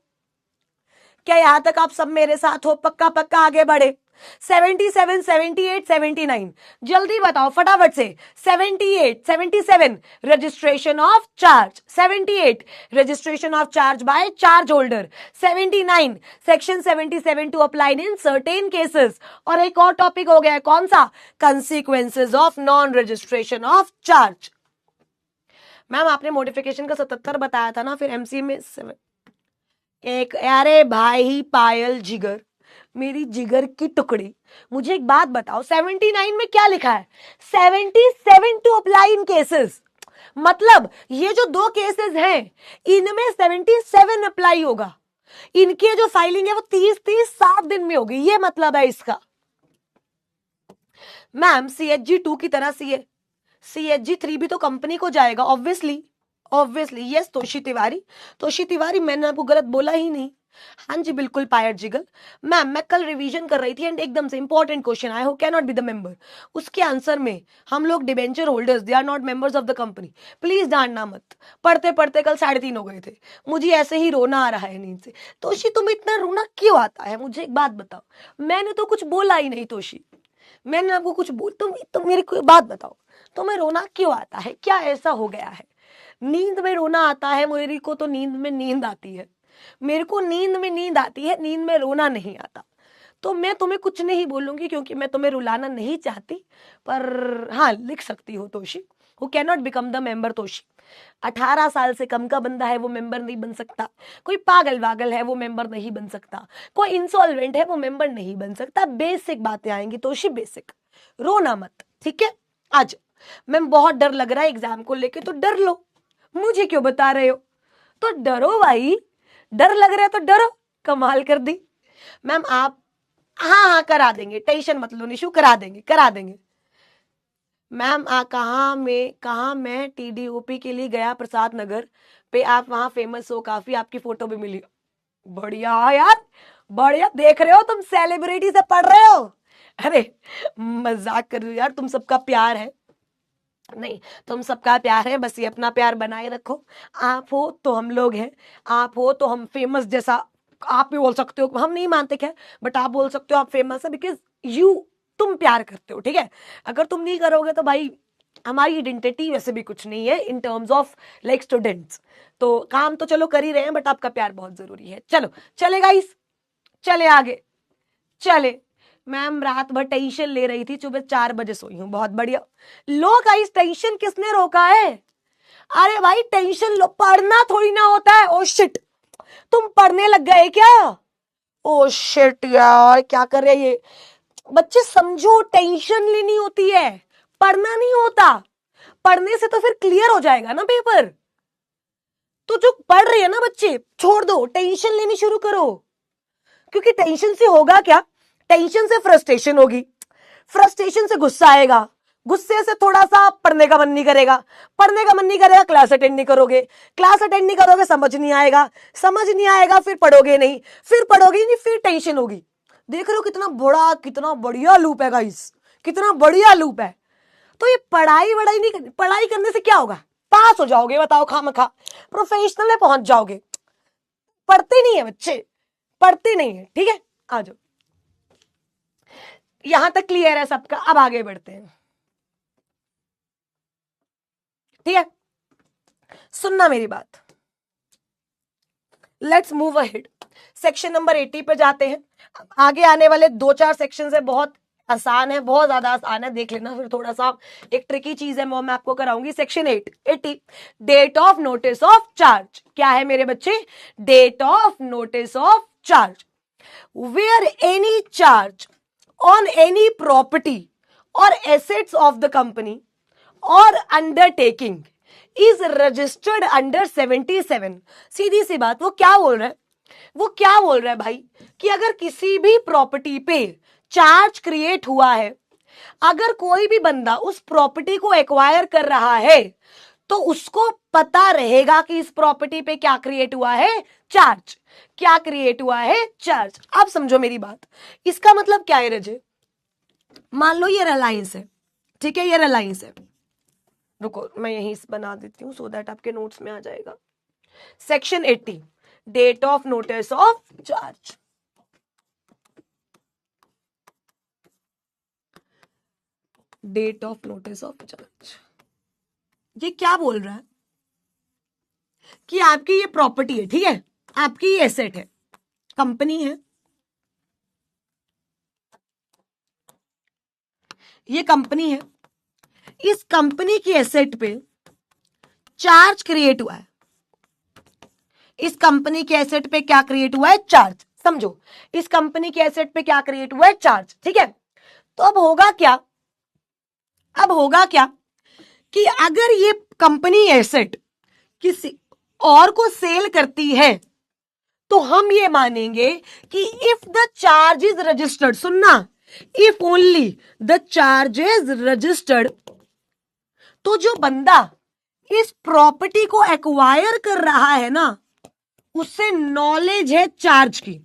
क्या यहां तक आप सब मेरे साथ हो, पक्का पक्का आगे बढ़े। 77, 78, 79 जल्दी बताओ फटाफट से। 78, 77 registration of charge, 78 registration of charge by charge holder, 79 section 77 to apply in certain cases, और एक और टॉपिक हो गया है कौन सा, consequences of non registration of charge. Ma'am आपने मॉडिफिकेशन का 77 बताया था ना, फिर MC में एक, अरे भाई पायल जिगर, मेरी जिगर की टुकड़ी, मुझे एक बात बताओ, 79 में क्या लिखा है, 77 टू अप्लाई इन केसेस, मतलब ये जो दो केसेस हैं इनमें 77 अप्लाई होगा। इनकी जो फाइलिंग है वो 30-60 दिन में होगी, ये मतलब है इसका। मैम CHG 2 की तरह CHG 3 भी तो कंपनी को जाएगा, obviously obviously. Yes Toshi Tiwari, मैंने आपको गलत बोला ही नहीं। हाँ जी बिल्कुल पायर जिगल। मैम मैं कल रिवीजन कर रही थी एंड एकदम से इंपॉर्टेंट क्वेश्चन आया, who can not be the member. उसके आंसर में हम लोग debenture holders, they are not members of the company. Please डांटना मत। पढ़ते पढ़ते कल 3:30 हो गए थे, मुझे ऐसे ही रोना आ रहा है नींद से। तोशी तुम्हें इतना रोना क्यों आता है, मुझे एक बात बताओ। मैंने तो कुछ बोला ही नहीं तोशी, मैंने आपको कुछ बोल, तुम मेरी कोई बात बताओ, तुम्हें रोना क्यों आता है, क्या ऐसा हो गया है। नींद में रोना आता है, मेरी को तो नींद में नींद आती है, मेरे को नींद में नींद आती है, नींद में रोना नहीं आता। तो मैं तुम्हें कुछ नहीं बोलूंगी क्योंकि मैं तुम्हें रुलाना नहीं चाहती, पर हाँ लिख सकती हो Toshi, who can not become the member. Toshi 18 साल से कम का बंदा है वो मेंबर नहीं बन सकता, कोई पागल वागल है वो मेंबर नहीं बन सकता, कोई इंसॉल्वेंट है वो मेंबर नहीं बन सकता। बेसिक बातें आएंगी तोशी, बेसिक। रोना मत, ठीक है। आज मैम बहुत डर लग रहा है एग्जाम को लेके, तो डर लो, मुझे क्यों बता रहे हो। तो डरो भाई, डर लग रहा है तो डरो। कमाल कर दी मैम आप। हाँ करा देंगे, टेंशन मत लो निशु, करा देंगे। मैम कहाँ मैं TDOP के लिए गया प्रसाद नगर पे, आप वहां फेमस हो काफी, आपकी फोटो भी मिली। बढ़िया यार, बढ़िया। देख रहे हो तुम सेलिब्रिटी से पढ़ रहे हो। अरे मजाक कर रही हो यार, तुम सबका प्यार है, नहीं तुम सबका प्यार है, बस ये अपना प्यार बनाए रखो। आप हो तो हम लोग हैं, आप हो तो हम फेमस, जैसा आप भी बोल सकते हो, हम नहीं मानते क्या, बट आप बोल सकते हो आप फेमस है बिकॉज तुम प्यार करते हो, ठीक है। अगर तुम नहीं करोगे तो भाई हमारी आइडेंटिटी वैसे भी कुछ नहीं है in terms of like students. तो काम तो चलो कर ही रहे हैं, बट आपका प्यार बहुत जरूरी है। चलो चले गाइस, चले आगे चले। मैम रात भर टेंशन ले रही थी, सुबह 4 बजे सोई हूँ। बहुत बढ़िया। लो गाइस, टेंशन किसने रोका है। अरे भाई टेंशन लो, पढ़ना थोड़ी ना होता है। ओ शिट, तुम पढ़ने लग गए क्या। ओ शिट यार, क्या कर रहे ये बच्चे। समझो टेंशन लेनी होती है, पढ़ना नहीं होता। पढ़ने से तो फिर क्लियर हो जाएगा ना पेपर। तो जो पढ़ रहे हैं ना बच्चे, छोड़ दो, टेंशन लेनी शुरू करो। क्योंकि टेंशन से होगा क्या, टेंशन से फ्रस्ट्रेशन होगी, फ्रस्ट्रेशन से गुस्सा आएगा, गुस्से से थोड़ा सा पढ़ने का मन नहीं करेगा, पढ़ने का मन नहीं करेगा क्लास अटेंड नहीं करोगे, क्लास अटेंड नहीं करोगे समझ नहीं आएगा, समझ नहीं आएगा फिर पढ़ोगे नहीं, फिर पढ़ोगे नहीं, फिर टेंशन होगी। देख रहे हो कितना बड़ा, कितना बढ़िया लूप है गाइस, कितना बढ़िया लूप है। तो ये पढ़ाई वढ़ाई नहीं करनी, पढ़ाई करने से क्या होगा, पास हो जाओगे, बताओ खामखा प्रोफेशनल में पहुंच जाओगे। पढ़ते नहीं है बच्चे, पढ़ते नहीं है, ठीक है। आ जाओ, यहां तक क्लियर है सबका। अब आगे बढ़ते हैं, ठीक है। सुनना मेरी बात, let's move ahead. Section number 80 पे जाते हैं। आगे आने वाले 2-4 सेक्शन है, बहुत आसान है, बहुत ज्यादा आसान है, देख लेना। फिर थोड़ा सा एक ट्रिकी चीज है वो मैं आपको कराऊंगी। Section 80, date of notice of charge. क्या है मेरे बच्चे, date of notice of charge. Where any charge on any property or assets of the company or undertaking is registered under 77। सीधी सी बात, वो क्या बोल रहा है, वो क्या बोल रहा है भाई, कि अगर किसी भी प्रॉपर्टी पे चार्ज क्रिएट हुआ है, अगर कोई भी बंदा उस प्रॉपर्टी को एक्वायर कर रहा है, तो उसको पता रहेगा कि इस प्रॉपर्टी पे क्या क्रिएट हुआ है, चार्ज। क्या क्रिएट हुआ है, चार्ज। अब समझो मेरी बात, इसका मतलब क्या है रजे। मान लो ये रिलायंस है, ठीक है, ये रिलायंस है। रुको मैं यहीं बना देती हूं सो दैट आपके नोट्स में आ जाएगा। Section 80, date of notice of charge. Date of notice of charge, ये क्या बोल रहा है कि आपकी ये प्रॉपर्टी है, ठीक है, आपकी ये एसेट है, कंपनी है, ये कंपनी है, इस कंपनी की एसेट पे चार्ज क्रिएट हुआ है। इस कंपनी के एसेट पे क्या क्रिएट हुआ है, चार्ज। समझो, इस कंपनी के एसेट पे क्या क्रिएट हुआ है, चार्ज, ठीक है। तो अब होगा क्या, अब होगा क्या कि अगर ये कंपनी एसेट किसी और को सेल करती है, तो हम ये मानेंगे कि if the charge is registered, सुनना, if only the charge is registered, तो जो बंदा इस प्रॉपर्टी को एक्वायर कर रहा है ना, उससे नॉलेज है चार्ज की,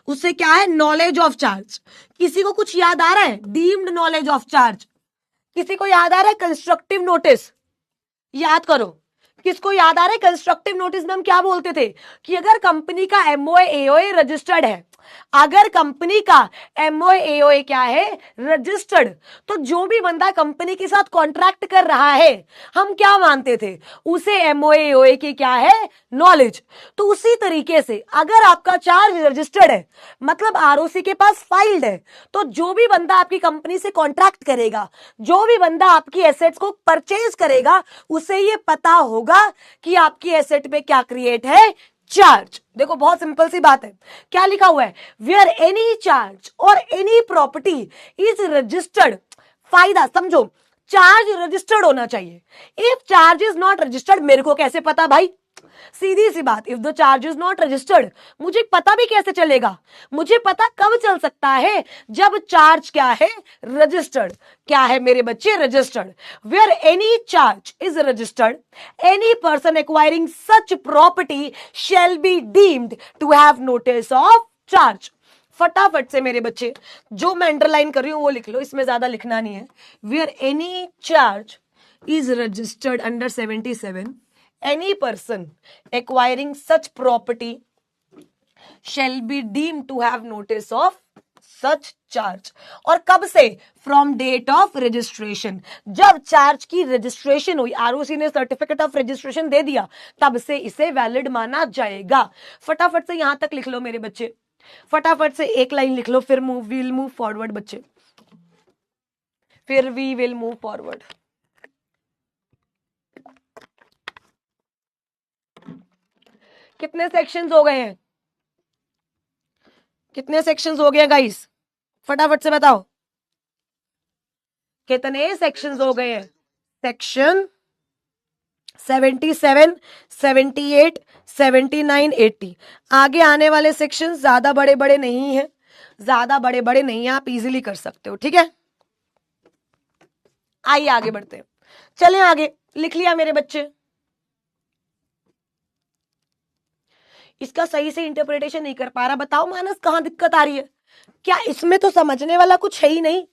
उससे क्या है, नॉलेज ऑफ चार्ज। किसी को कुछ याद आ रहा है, डीम्ड नॉलेज ऑफ चार्ज? किसी को याद आ रहा है कंस्ट्रक्टिव नोटिस? याद करो, किसको याद आ रहा है कंस्ट्रक्टिव नोटिस में हम क्या बोलते थे कि अगर कंपनी का एमओए एओए रजिस्टर्ड है, अगर कंपनी का एमओए एओए क्या है, रजिस्टर्ड, तो जो भी बंदा कंपनी के साथ कॉन्ट्रैक्ट कर रहा है, हम क्या मानते थे, उसे एमओए एओए की क्या है, नॉलेज। तो उसी तरीके से अगर आपका चार्ज रजिस्टर्ड है, मतलब आरओसी के पास फाइल्ड है, तो जो भी बंदा आपकी कंपनी से कॉन्ट्रैक्ट करेगा, जो भी बंदा आपकी एसेट्स को परचेज करेगा, उसे ये पता होगा कि आपकी एसेट पे क्या क्रिएट है, चार्ज। देखो बहुत सिंपल सी बात है, क्या लिखा हुआ है, वेयर एनी चार्ज और एनी प्रॉपर्टी इज रजिस्टर्ड, फायदा समझो, चार्ज रजिस्टर्ड होना चाहिए। If charge is not registered, मेरे को कैसे पता भाई, सीधी सी बात, if the charge is not registered, मुझे पता भी कैसे चलेगा, मुझे पता कब चल सकता है, जब चार्ज क्या है, रजिस्टर्ड। क्या है मेरे बच्चे, registered. Where any charge is registered, any person acquiring such property shall be deemed to have notice of charge. फटाफट से मेरे बच्चे, जो मैं अंडरलाइन कर रही हूं वो लिख लो, इसमें ज्यादा लिखना नहीं है। Where any charge is registered under 77, any person acquiring such property shall be deemed to have notice of such charge। और कब से, फ्रॉम डेट ऑफ रजिस्ट्रेशन, जब चार्ज की रजिस्ट्रेशन हुई, आरओसी ने सर्टिफिकेट ऑफ रजिस्ट्रेशन दे दिया, तब से इसे वैलिड माना जाएगा। फटाफट से यहां तक लिख लो मेरे बच्चे, फटाफट से एक लाइन लिख लो, फिर वील मूव फॉरवर्ड बच्चे, फिर वी विल मूव फॉरवर्ड। कितने सेक्शंस हो गए हैं, कितने सेक्शंस हो गए गाइस, फटाफट से बताओ, कितने सेक्शंस हो गए हैं? सेक्शन 77, 78, 79, 80। आगे आने वाले सेक्शन ज्यादा बड़े बड़े नहीं है, ज्यादा बड़े बड़े नहीं है, आप इजीली कर सकते हो, ठीक है। आइए आगे बढ़ते हैं, चलें आगे। लिख लिया मेरे बच्चे? इसका सही से इंटरप्रिटेशन नहीं कर पा रहा, बताओ मानस कहां दिक्कत आ रही है? क्या इसमें तो समझने वाला कुछ है ही नहीं,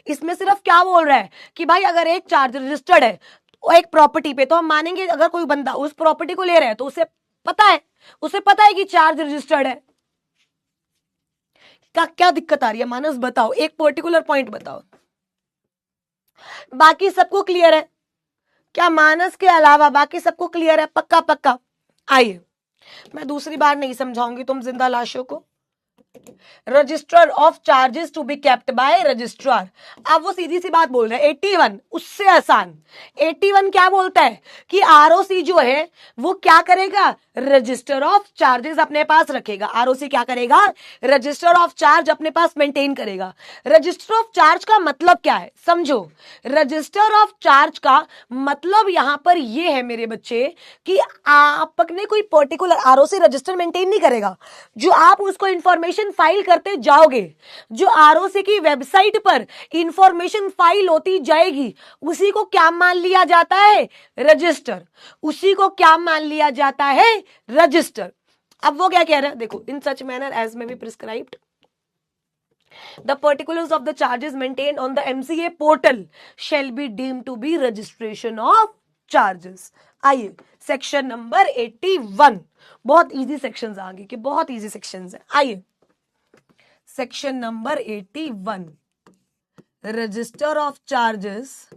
इसमें सिर्फ क्या बोल रहा है कि भाई अगर एक चार्ज रजिस्टर्ड है एक प्रॉपर्टी पे, तो हम मानेंगे अगर कोई बंदा उस प्रॉपर्टी को ले रहा है तो उसे पता है कि चार्ज रजिस्टर्ड है। क्या दिक्कत आ रही है मानस, बताओ, एक पर्टिकुलर पॉइंट बताओ। बाकी सबको क्लियर है क्या? मानस के अलावा बाकी सबको क्लियर है? पक्का पक्का। आइए, मैं दूसरी बार नहीं समझाऊंगी तुम जिंदा लाशों को। Register of charges to be kept by registrar. अब वो सीधी सी बात बोल रहे हैं 81, उससे आसान। 81 क्या बोलता है कि आरओसी जो है वो क्या करेगा, रजिस्टर ऑफ चार्जेस अपने पास रखेगा। आरओसी क्या करेगा, रजिस्टर ऑफ चार्ज अपने पास मेंटेन करेगा। रजिस्टर ऑफ चार्ज का मतलब क्या है, समझो। रजिस्टर ऑफ चार्ज का मतलब यहां पर ये है मेरे बच्चे कि आपने कोई पर्टिकुलर आरओसी रजिस्टर मेंटेन नहीं करेगा, जो आप उसको इंफॉर्मेशन फाइल करते जाओगे, जो आरओसी की वेबसाइट पर इंफॉर्मेशन फाइल होती जाएगी, उसी को क्या मान लिया जाता है, रजिस्टर। उसी को क्या मान लिया जाता है, रजिस्टर। अब वो क्या कह रहा है, देखो, इन सच मैनर एज में be prescribed the particulars of the charges maintained on the MCA portal shall be deemed to be registration of charges। आइए सेक्शन नंबर 81, बहुत इजी सेक्शंस आगे के, बहुत इजी सेक्शंस है। आइए section number 81, register of charges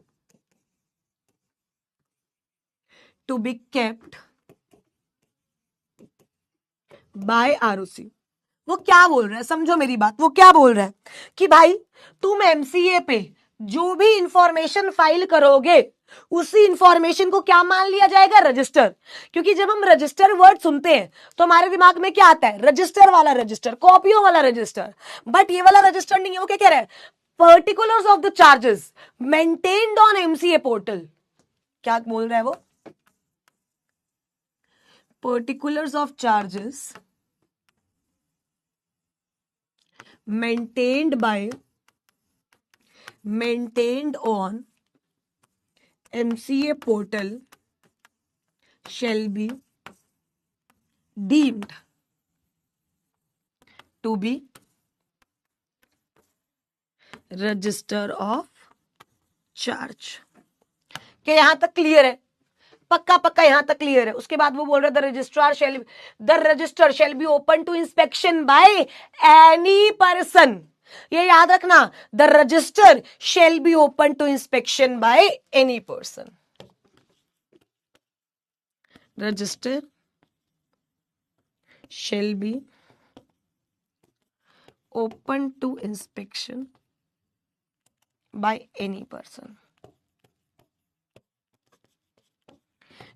to be kept by ROC. वो क्या बोल रहा है, समझो मेरी बात, वो क्या बोल रहा है कि भाई तुम एमसीए पे जो भी इंफॉर्मेशन फाइल करोगे, उसी इंफॉर्मेशन को क्या मान लिया जाएगा, रजिस्टर। क्योंकि जब हम रजिस्टर वर्ड सुनते हैं तो हमारे दिमाग में क्या आता है, रजिस्टर वाला रजिस्टर, कॉपियों वाला रजिस्टर। बट ये वाला रजिस्टर नहीं है। वो क्या कह रहा है, particulars of the charges maintained on MCA portal. क्या बोल रहा है वो, particulars of charges maintained on MCA portal shall be deemed to be register of charge। क्या यहां तक क्लियर है? पक्का पक्का यहां तक क्लियर है। उसके बाद वो बोल रहे the register shall be open to inspection by any person. ये याद रखना, the register shall be open to inspection by any person. Register shall be open to inspection by any person.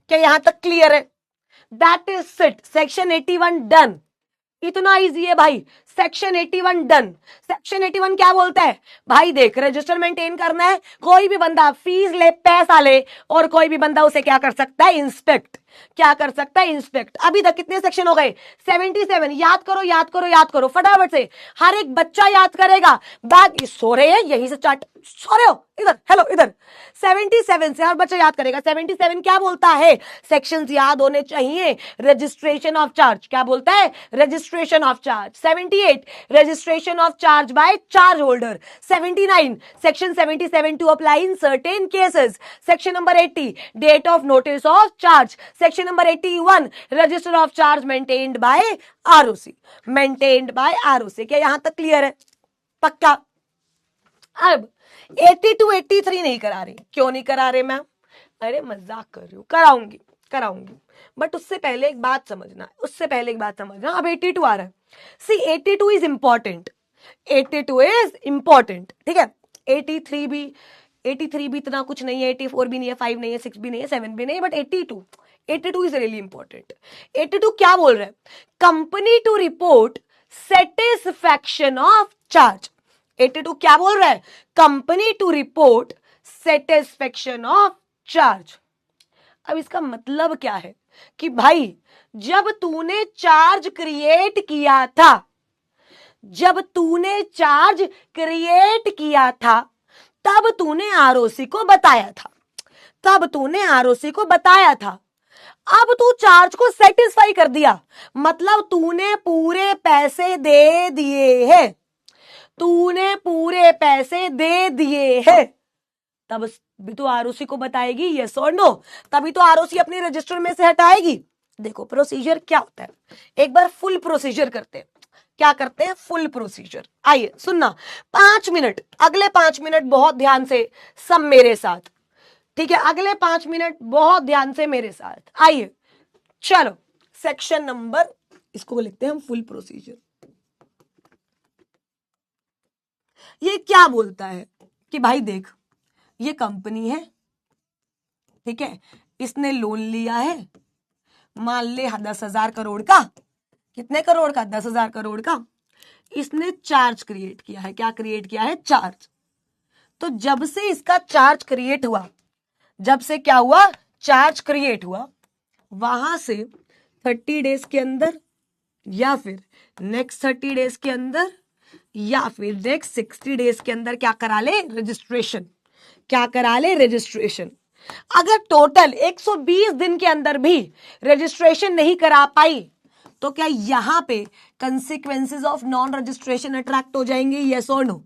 क्या यहां तक क्लियर है? दैट इज इट, सेक्शन 81 डन। इतना easy है भाई, सेक्शन 81 डन। सेक्शन 81 क्या बोलता है भाई? देख, रजिस्टर मेंटेन करना है, कोई भी बंदा फीस ले, पैसा ले, और कोई भी बंदा उसे क्या कर सकता है? इंस्पेक्ट। क्या कर सकता है? इंस्पेक्ट। अभी तक कितने सेक्शन हो गए? 77। याद करो याद करो याद करो फटाफट से, हर एक बच्चा याद करेगा। बैग सो रहे हैं, यहीं से चार्ट सो रहे हो, इधर हेलो इधर। 77 से हर बच्चा याद करेगा। 77 क्या बोलता है? सेक्शंस याद होने चाहिए। रजिस्ट्रेशन ऑफ चार्ज क्या बोलता है? Registration of charge. 78 registration of charge by charge holder. 79 section 77 to apply in certain cases. Section number 80 date of notice of charge. Section number 81 register of charge maintained by ROC. Maintained by ROC. क्या यहां तक clear है? पक्का। अब 82 83 नहीं करा रही। क्यों नहीं करा रहे मैम? अरे मजाक कर रही हूं, कराऊंगी बट उससे पहले एक बात समझना, अब 82 आ रहा है। सी 82 इज इंपॉर्टेंट, 82 इज इंपॉर्टेंट, ठीक है। 83 भी इतना कुछ नहीं है, 84 भी नहीं है, 5 नहीं है, 6 भी नहीं है, 7 भी नहीं है, बट 82 इज रियली इंपॉर्टेंट। 82 क्या बोल रहे हैं? Company to report satisfaction of charge. 82 क्या बोल रहा है? Company to report satisfaction of charge. अब इसका मतलब क्या है कि भाई जब तूने चार्ज क्रिएट किया था, तब तूने आरओसी को बताया था। अब तू चार्ज को सेटिस्फाई कर दिया, मतलब तूने पूरे पैसे दे दिए हैं, तब भी तो आरओसी को बताएगी, यस और नो। तभी तो आरओसी अपनी रजिस्टर में से हटाएगी। देखो प्रोसीजर क्या होता है, एक बार फुल प्रोसीजर करते हैं। क्या करते हैं? Full procedure. आइए सुनना, 5 मिनट, अगले 5 मिनट बहुत ध्यान से सब मेरे साथ, ठीक है। अगले 5 मिनट बहुत ध्यान से मेरे साथ आइए। चलो सेक्शन नंबर, इसको लिखते हैं हम फुल प्रोसीजर। ये क्या बोलता है कि भाई देख, ये कंपनी है, ठीक है, इसने लोन लिया है, मान ले 10,000 करोड़ का। कितने करोड़ का? 10,000 करोड़ का। इसने चार्ज क्रिएट किया है। क्या क्रिएट किया है? चार्ज। तो जब से इसका चार्ज क्रिएट हुआ, चार्ज क्रिएट हुआ, वहां से 30 डेज के अंदर, या फिर नेक्स्ट 30 डेज के अंदर, या फिर नेक्स्ट 60 डेज के अंदर क्या करा ले? रजिस्ट्रेशन। अगर टोटल 120 दिन के अंदर भी रजिस्ट्रेशन नहीं करा पाई, तो क्या यहां पे consequences of non registration attract हो जाएंगे? यस और नो?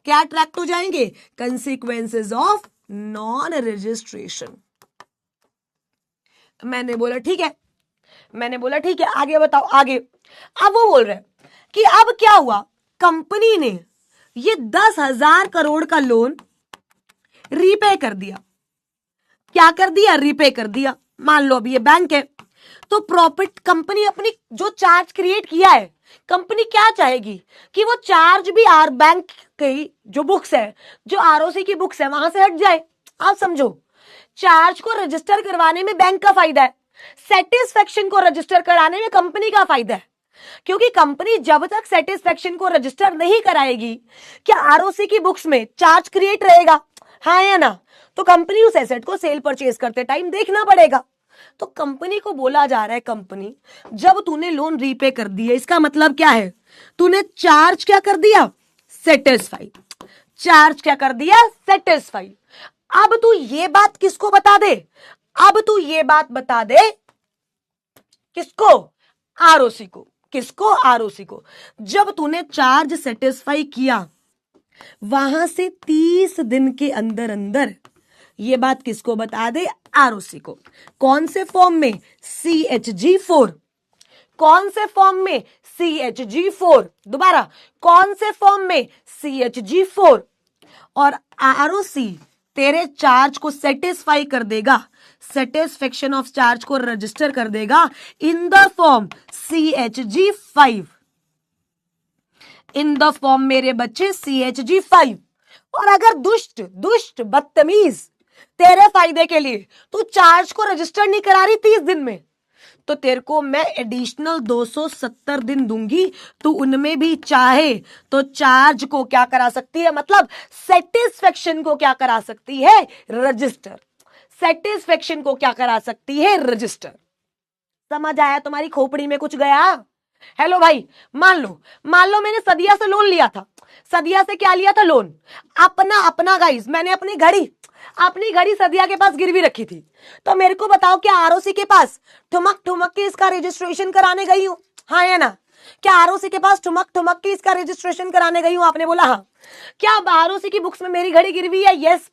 क्या अट्रैक्ट हो जाएंगे? Consequences of non registration. मैंने बोला ठीक है, आगे बताओ आगे। अब वो बोल रहे हैं कि अब क्या हुआ, कंपनी ने ये 10,000 करोड़ का लोन रीपे कर दिया। क्या कर दिया? रीपे कर दिया। मान लो अभी ये बैंक है, तो प्रॉफिट कंपनी अपनी जो चार्ज क्रिएट किया है, कंपनी क्या चाहेगी कि वो चार्ज भी आर बैंक की जो बुक्स है, जो आरओसी की बुक्स है, वहां से हट जाए। आप समझो, चार्ज को रजिस्टर करवाने में बैंक का फायदा है, सेटिस्फेक्शन को रजिस्टर कराने में कंपनी का फायदा है। क्योंकि कंपनी जब तक सेटिस्फेक्शन को रजिस्टर नहीं कराएगी, क्या आरओसी की बुक्स में चार्ज क्रिएट रहेगा? हाँ या ना? तो कंपनी उस एसेट को सेल परचेज करते टाइम देखना पड़ेगा। तो कंपनी को बोला जा रहा है, कंपनी जब तूने लोन रीपे कर दिया, इसका मतलब क्या है तूने चार्ज क्या कर दिया, सेटिस्फाई। चार्ज क्या कर दिया, सेटिस्फाई। अब तू ये बात किसको बता दे, अब तू ये बात बता दे किसको, आरओसी को। किसको, आरओसी को। जब तूने चार्ज सेटिस्फाई किया, वहां से 30 दिन के अंदर अंदर ये बात किसको बता दे, आरओसी को। कौन से फॉर्म में, CH4। कौन से फॉर्म में, CH4। दोबारा, कौन से फॉर्म में, CH4। और आरओसी तेरे चार्ज को सेटिस्फाई कर देगा, सेटिस्फेक्शन ऑफ चार्ज को रजिस्टर कर देगा इन the form CHG5। In the form मेरे बच्चे CHG5। और अगर दुष्ट दुष्ट बदतमीज तेरे फायदे के लिए तू चार्ज को रजिस्टर नहीं करा रही 30 दिन में, तो तेरे को मैं एडिशनल 270 दिन दूंगी। तू उनमें भी चाहे तो चार्ज को क्या करा सकती है, मतलब सेटिस्फेक्शन को क्या करा सकती है, रजिस्टर। सेटिस्फेक्शन को क्या करा सकती है, रजिस्टर। समझ आया, तुम्हारी खोपड़ी में कुछ गया। हेलो भाई, मान लो मैंने सदिया से लोन लिया था। सदिया से क्या लिया था, लोन। अपना गाइस, मैंने अपनी घड़ी सदिया के पास गिरवी रखी थी। तो मेरे को बताओ, क्या आरओसी के पास ठुमक के इसका रजिस्ट्रेशन कराने गई हूं, हाँ या ना। क्या आरओसी के पास ठुमक के इसका रजिस्ट्रेशन कराने गई हूं, आपने बोला हाँ। क्या अब आरओसी की बुक्स में मेरी घड़ी गिरवी है, यस।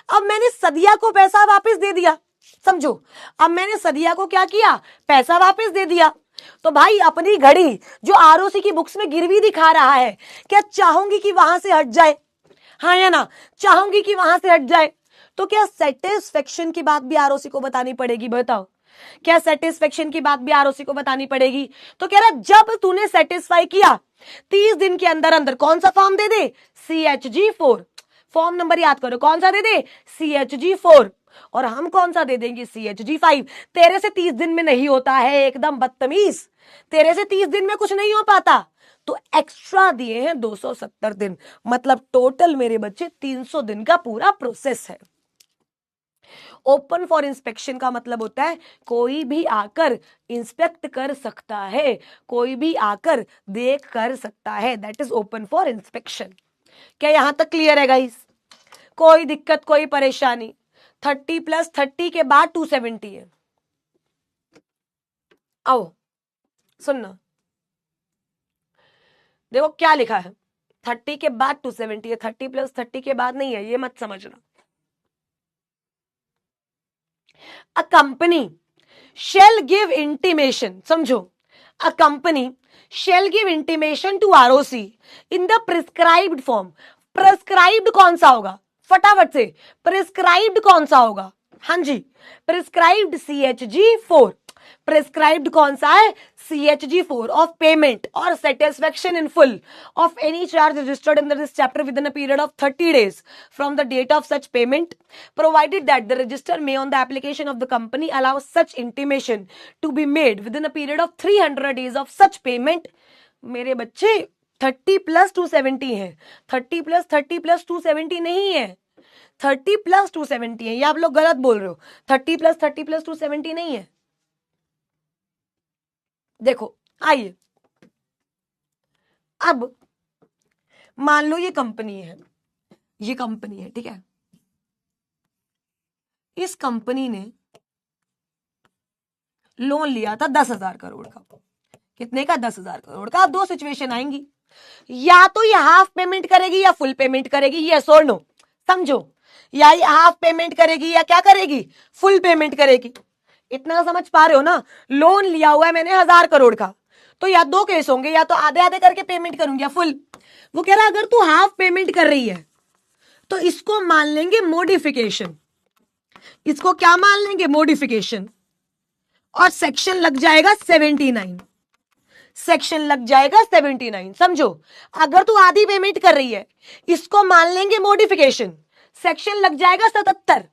अब मैंने सदिया को पैसा वापस दे दिया, समझो। अब मैंने सदिया को क्या किया, पैसा वापस दे दिया। तो भाई अपनी घड़ी जो आरओसी की बुक्स में गिरवी दिखा रहा है, क्या चाहूंगी कि वहां से हट जाए, हाँ या ना। चाहूंगी कि वहां से हट जाए। तो क्या सेटिस्फेक्शन की बात भी आरओसी को बतानी पड़ेगी, बताओ। क्या सेटिस्फेक्शन की बात भी आरओसी को बतानी पड़ेगी। तो कह रहा जब तूने सेटिस्फाई किया 30 दिन के अंदर अंदर कौन सा फॉर्म दे दे, CHG4। फॉर्म नंबर याद करो, कौन सा दे दे, CHG4। और हम कौन सा दे देंगे, CHG5। तेरे से 30 दिन में नहीं होता है, एकदम बदतमीज। तेरे से 30 दिन में कुछ नहीं हो पाता, तो एक्स्ट्रा दिए हैं 270 दिन। मतलब टोटल मेरे बच्चे 300 दिन का पूरा प्रोसेस है। ओपन फॉर इंस्पेक्शन का मतलब होता है कोई भी आकर इंस्पेक्ट कर सकता है, कोई भी आकर देख कर सकता है। That is open for inspection. क्या यहां तक क्लियर है गाइस, कोई दिक्कत, कोई परेशानी। 30 + 30 के बाद 270 है। आओ सुनना, देखो क्या लिखा है, 30 के बाद 270 है, 30 + 30 के बाद नहीं है, ये मत समझना। A company shall give intimation, समझो, a company shall give intimation to ROC in the prescribed form। prescribed कौन सा होगा, फटाफट से, prescribed कौन सा होगा, हाँ जी, prescribed CHG4। प्रिस्क्राइब्ड कौन सा है, CHG4 ऑफ पेमेंट और satisfaction in full of any charge registered in this chapter with in a period of 30 days from the date of such payment, provided that the register may on the application of the company allow such intimation to be made within a period of 300 days of such payment। मेरे बच्चे 30 + 270 है, 30 + 30 + 270 नहीं है, 30 + 270 है। ये आप लोग गलत बोल रहे हो, 30 + 30 + 270 नहीं है। देखो आइए, अब मान लो ये कंपनी है, ये कंपनी है, ठीक है। इस कंपनी ने लोन लिया था 10,000 करोड़ का। कितने का, 10,000 करोड़ का। अब दो सिचुएशन आएंगी, या तो ये हाफ पेमेंट करेगी या फुल पेमेंट करेगी, ये और नो, समझो। या ये हाफ पेमेंट करेगी या क्या करेगी, फुल पेमेंट करेगी। इतना समझ पा रहे हो ना। लोन लिया हुआ है मैंने 1,000 करोड़ का, तो या दो केस होंगे, या तो आधे आधे करके पेमेंट करूंगी या फुल। वो कह रहा अगर तू हाफ पेमेंट कर रही है तो इसको मान लेंगे मॉडिफिकेशन। इसको क्या मान लेंगे, मॉडिफिकेशन। और सेक्शन लग जाएगा 79, सेक्शन लग जाएगा 79। समझो, अगर तू आधी पेमेंट कर रही है इसको मान लेंगे मॉडिफिकेशन, सेक्शन लग जाएगा 77।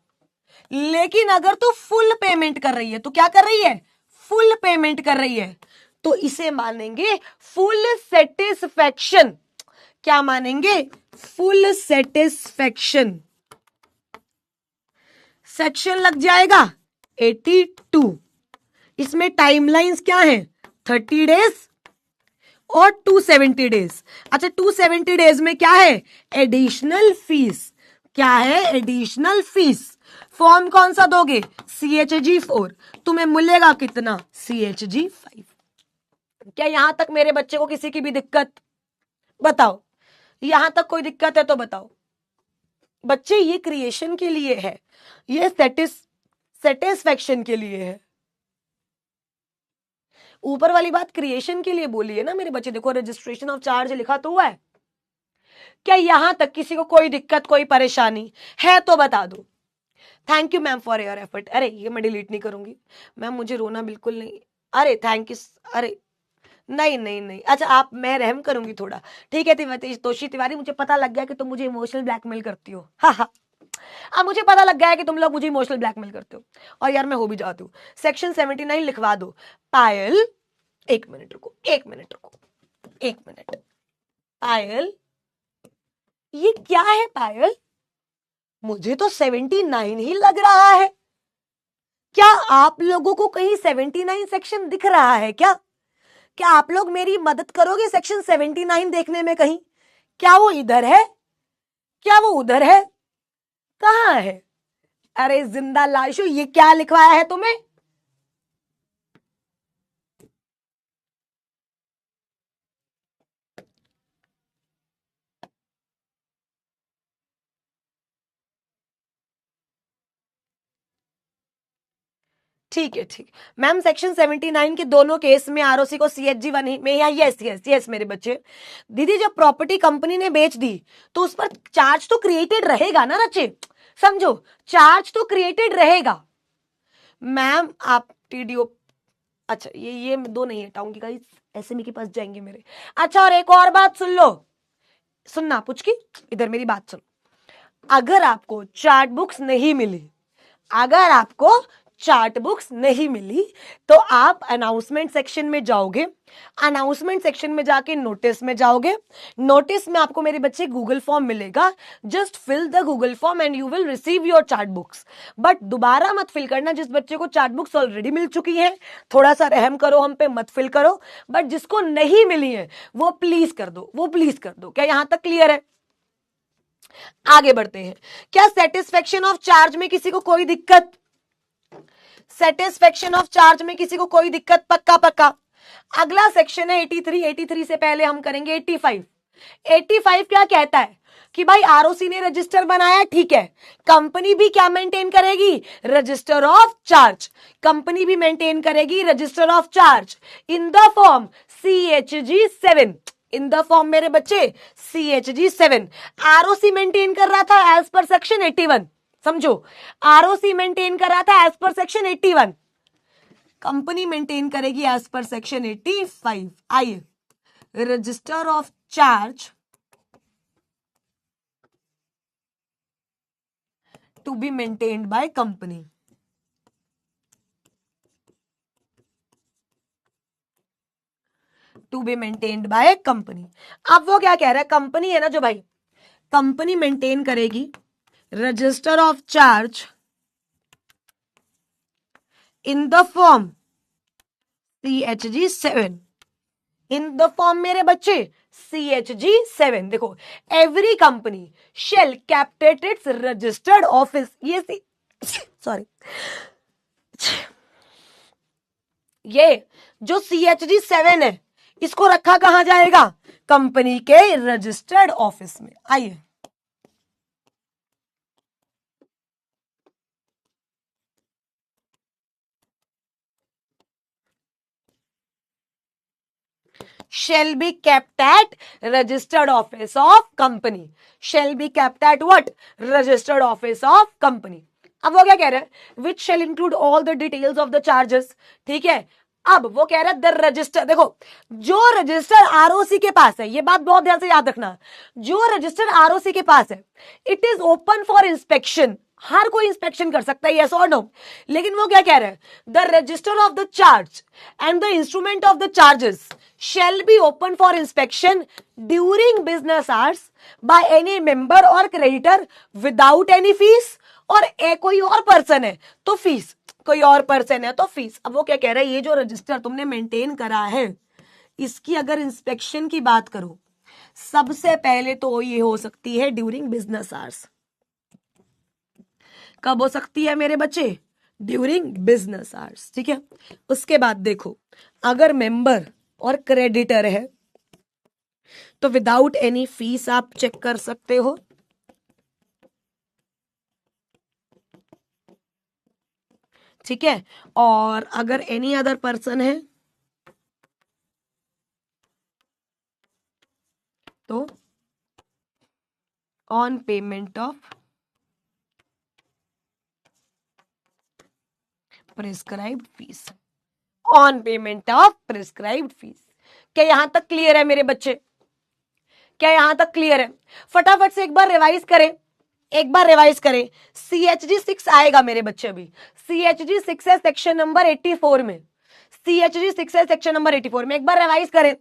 लेकिन अगर तू फुल पेमेंट कर रही है, तो क्या कर रही है, फुल पेमेंट कर रही है, तो इसे मानेंगे फुल सेटिस्फैक्शन। क्या मानेंगे, फुल सेटिस्फैक्शन। सेक्शन लग जाएगा 82। इसमें टाइमलाइंस क्या है, 30 days और 270 डेज। अच्छा 270 डेज में क्या है, एडिशनल फीस। क्या है, एडिशनल फीस। फॉर्म कौन सा दोगे, CHG 4, तुम्हें मिलेगा कितना, CHG 5। क्या यहां तक मेरे बच्चे को किसी की भी दिक्कत, बताओ, यहां तक कोई दिक्कत है तो बताओ। बच्चे ये क्रिएशन के लिए है, ये सेटिस्फेक्शन के लिए है। ऊपर वाली बात क्रिएशन के लिए बोली है ना मेरे बच्चे। देखो रजिस्ट्रेशन ऑफ चार्ज लिखा तो हुआ है। क्या यहां तक किसी को कोई दिक्कत, कोई परेशानी है तो बता दो। Thank you ma'am for your effort. अरे ये मैं डिलीट नहीं करूंगी मैम, मुझे रोना बिल्कुल नहीं। अरे थैंक यू। अरे नहीं नहीं नहीं, अच्छा आप, मैं रहम करूंगी थोड़ा, ठीक है तोशी तिवारी, मुझे पता लग गया कि तुम मुझे इमोशनल ब्लैकमेल करती हो। हाँ हाँ, अब मुझे पता लग गया है कि तुम लोग मुझे इमोशनल ब्लैकमेल करते हो, और यार मैं हो भी जाती हूँ। सेक्शन 79 लिखवा दो। पायल, एक मिनट रुको, एक मिनट रुको, एक मिनट। पायल, ये क्या है पायल, मुझे तो 79 ही लग रहा है। क्या आप लोगों को कहीं 79 सेक्शन दिख रहा है क्या? क्या आप लोग मेरी मदद करोगे सेक्शन 79 देखने में कहीं? क्या वो इधर है, क्या वो उधर है, कहां है? अरे जिंदा लाशो, ये क्या लिखवाया है तुम्हें? ठीक है ठीक। मैम सेक्शन 79 के दोनों केस में आरओसी को CHG 1 में, या यस यस यस मेरे बच्चे। दीदी जब प्रॉपर्टी कंपनी ने बेच दी तो उस पर चार्ज तो क्रिएटेड रहेगा ना बच्चे, समझो, चार्ज तो क्रिएटेड रहेगा। मैम आप TDO, अच्छा ये दो नहीं हटाऊंगी गाइस, ऐसे में के पास जाएंगे मेरे। अच्छा और एक और बात सुन लो, सुनना पुचकी, इधर मेरी बात सुन। अगर आपको चार्ट बुक्स नहीं मिली, अगर आपको चार्ट बुक्स नहीं मिली तो आप अनाउंसमेंट सेक्शन में जाओगे, अनाउंसमेंट सेक्शन में जाके नोटिस में जाओगे, नोटिस में आपको मेरे बच्चे गूगल फॉर्म मिलेगा, just fill the Google form and you will receive your chart books. But दोबारा मत फिल करना, जिस बच्चे को चार्ट बुक्स ऑलरेडी मिल चुकी हैं थोड़ा सा रहम करो हम पे, मत फिल करो, बट जिसको नहीं मिली है वो प्लीज कर दो, वो प्लीज कर दो। क्या यहां तक क्लियर है? आगे बढ़ते हैं। क्या सेटिस्फेक्शन ऑफ चार्ज में किसी को कोई दिक्कत? सेटिस्फेक्शन ऑफ चार्ज में किसी को कोई दिक्कत? पक्का पक्का। अगला सेक्शन है 83। 83 से पहले हम करेंगे 85। 85 क्या कहता है कि भाई आरओसी ने रजिस्टर बनाया, ठीक है, कंपनी भी क्या मेंटेन करेगी, रजिस्टर ऑफ चार्ज। कंपनी भी मेंटेन करेगी register of charge in the form CHG 7। In the form मेरे बच्चे CHG 7। आरओसी मेंटेन कर रहा था एज पर सेक्शन 81, समझो, आरओसी मेंटेन कर रहा था as per section 81, company maintain करेगी एज पर सेक्शन 85। आइए, register of charge to be maintained by company. To be maintained by company. अब वो क्या कह रहा है, कंपनी है ना जो भाई, कंपनी मेंटेन करेगी register of charge in the form CHG 7। In the form मेरे बच्चे CHG 7। देखो, every company shall keep at its registered office, ये सॉरी, ये जो CHG 7 है इसको रखा कहां जाएगा, कंपनी के रजिस्टर्ड ऑफिस में। आइए, shall be kept at registered office of company। shall be kept at what, registered office of company। अब वो क्या कह रहा है, which shall include all the details of the charges। ठीक है, अब वो कह रहा है द रजिस्टर। देखो, जो रजिस्टर आरओसी के पास है, ये बात बहुत ध्यान से याद रखना, जो रजिस्टर आरओसी के पास है it is open for inspection. हर कोई इंस्पेक्शन कर सकता है, यस और नो। लेकिन वो क्या कह रहे हैं, the register of the charge and the instrument of the charges shall be open for inspection during business hours by any member or creditor without any fees। और कोई और पर्सन है तो फीस, कोई और पर्सन है तो फीस। अब वो क्या कह रहा है, ये जो रजिस्टर तुमने मेंटेन करा है इसकी अगर इंस्पेक्शन की बात करो, सबसे पहले तो ये हो सकती है ड्यूरिंग बिजनेस आवर्स। कब हो सकती है मेरे बच्चे? ड्यूरिंग बिजनेस आवर्स, ठीक है। उसके बाद देखो, अगर मेंबर और क्रेडिटर है तो विदाउट एनी फीस आप चेक कर सकते हो। ठीक है, और अगर एनी अदर पर्सन है तो on payment of prescribed fees, on payment of prescribed fees. क्या यहां तक क्लियर है मेरे बच्चे? क्या यहां तक क्लियर है? फटाफट से एक बार रिवाइज करें, एक बार रिवाइज करें। CHG 6 आएगा मेरे बच्चे, अभी CHG 6 है सेक्शन नंबर 84 में, CHG 6 है सेक्शन नंबर 84 में। एक बार रिवाइज करें,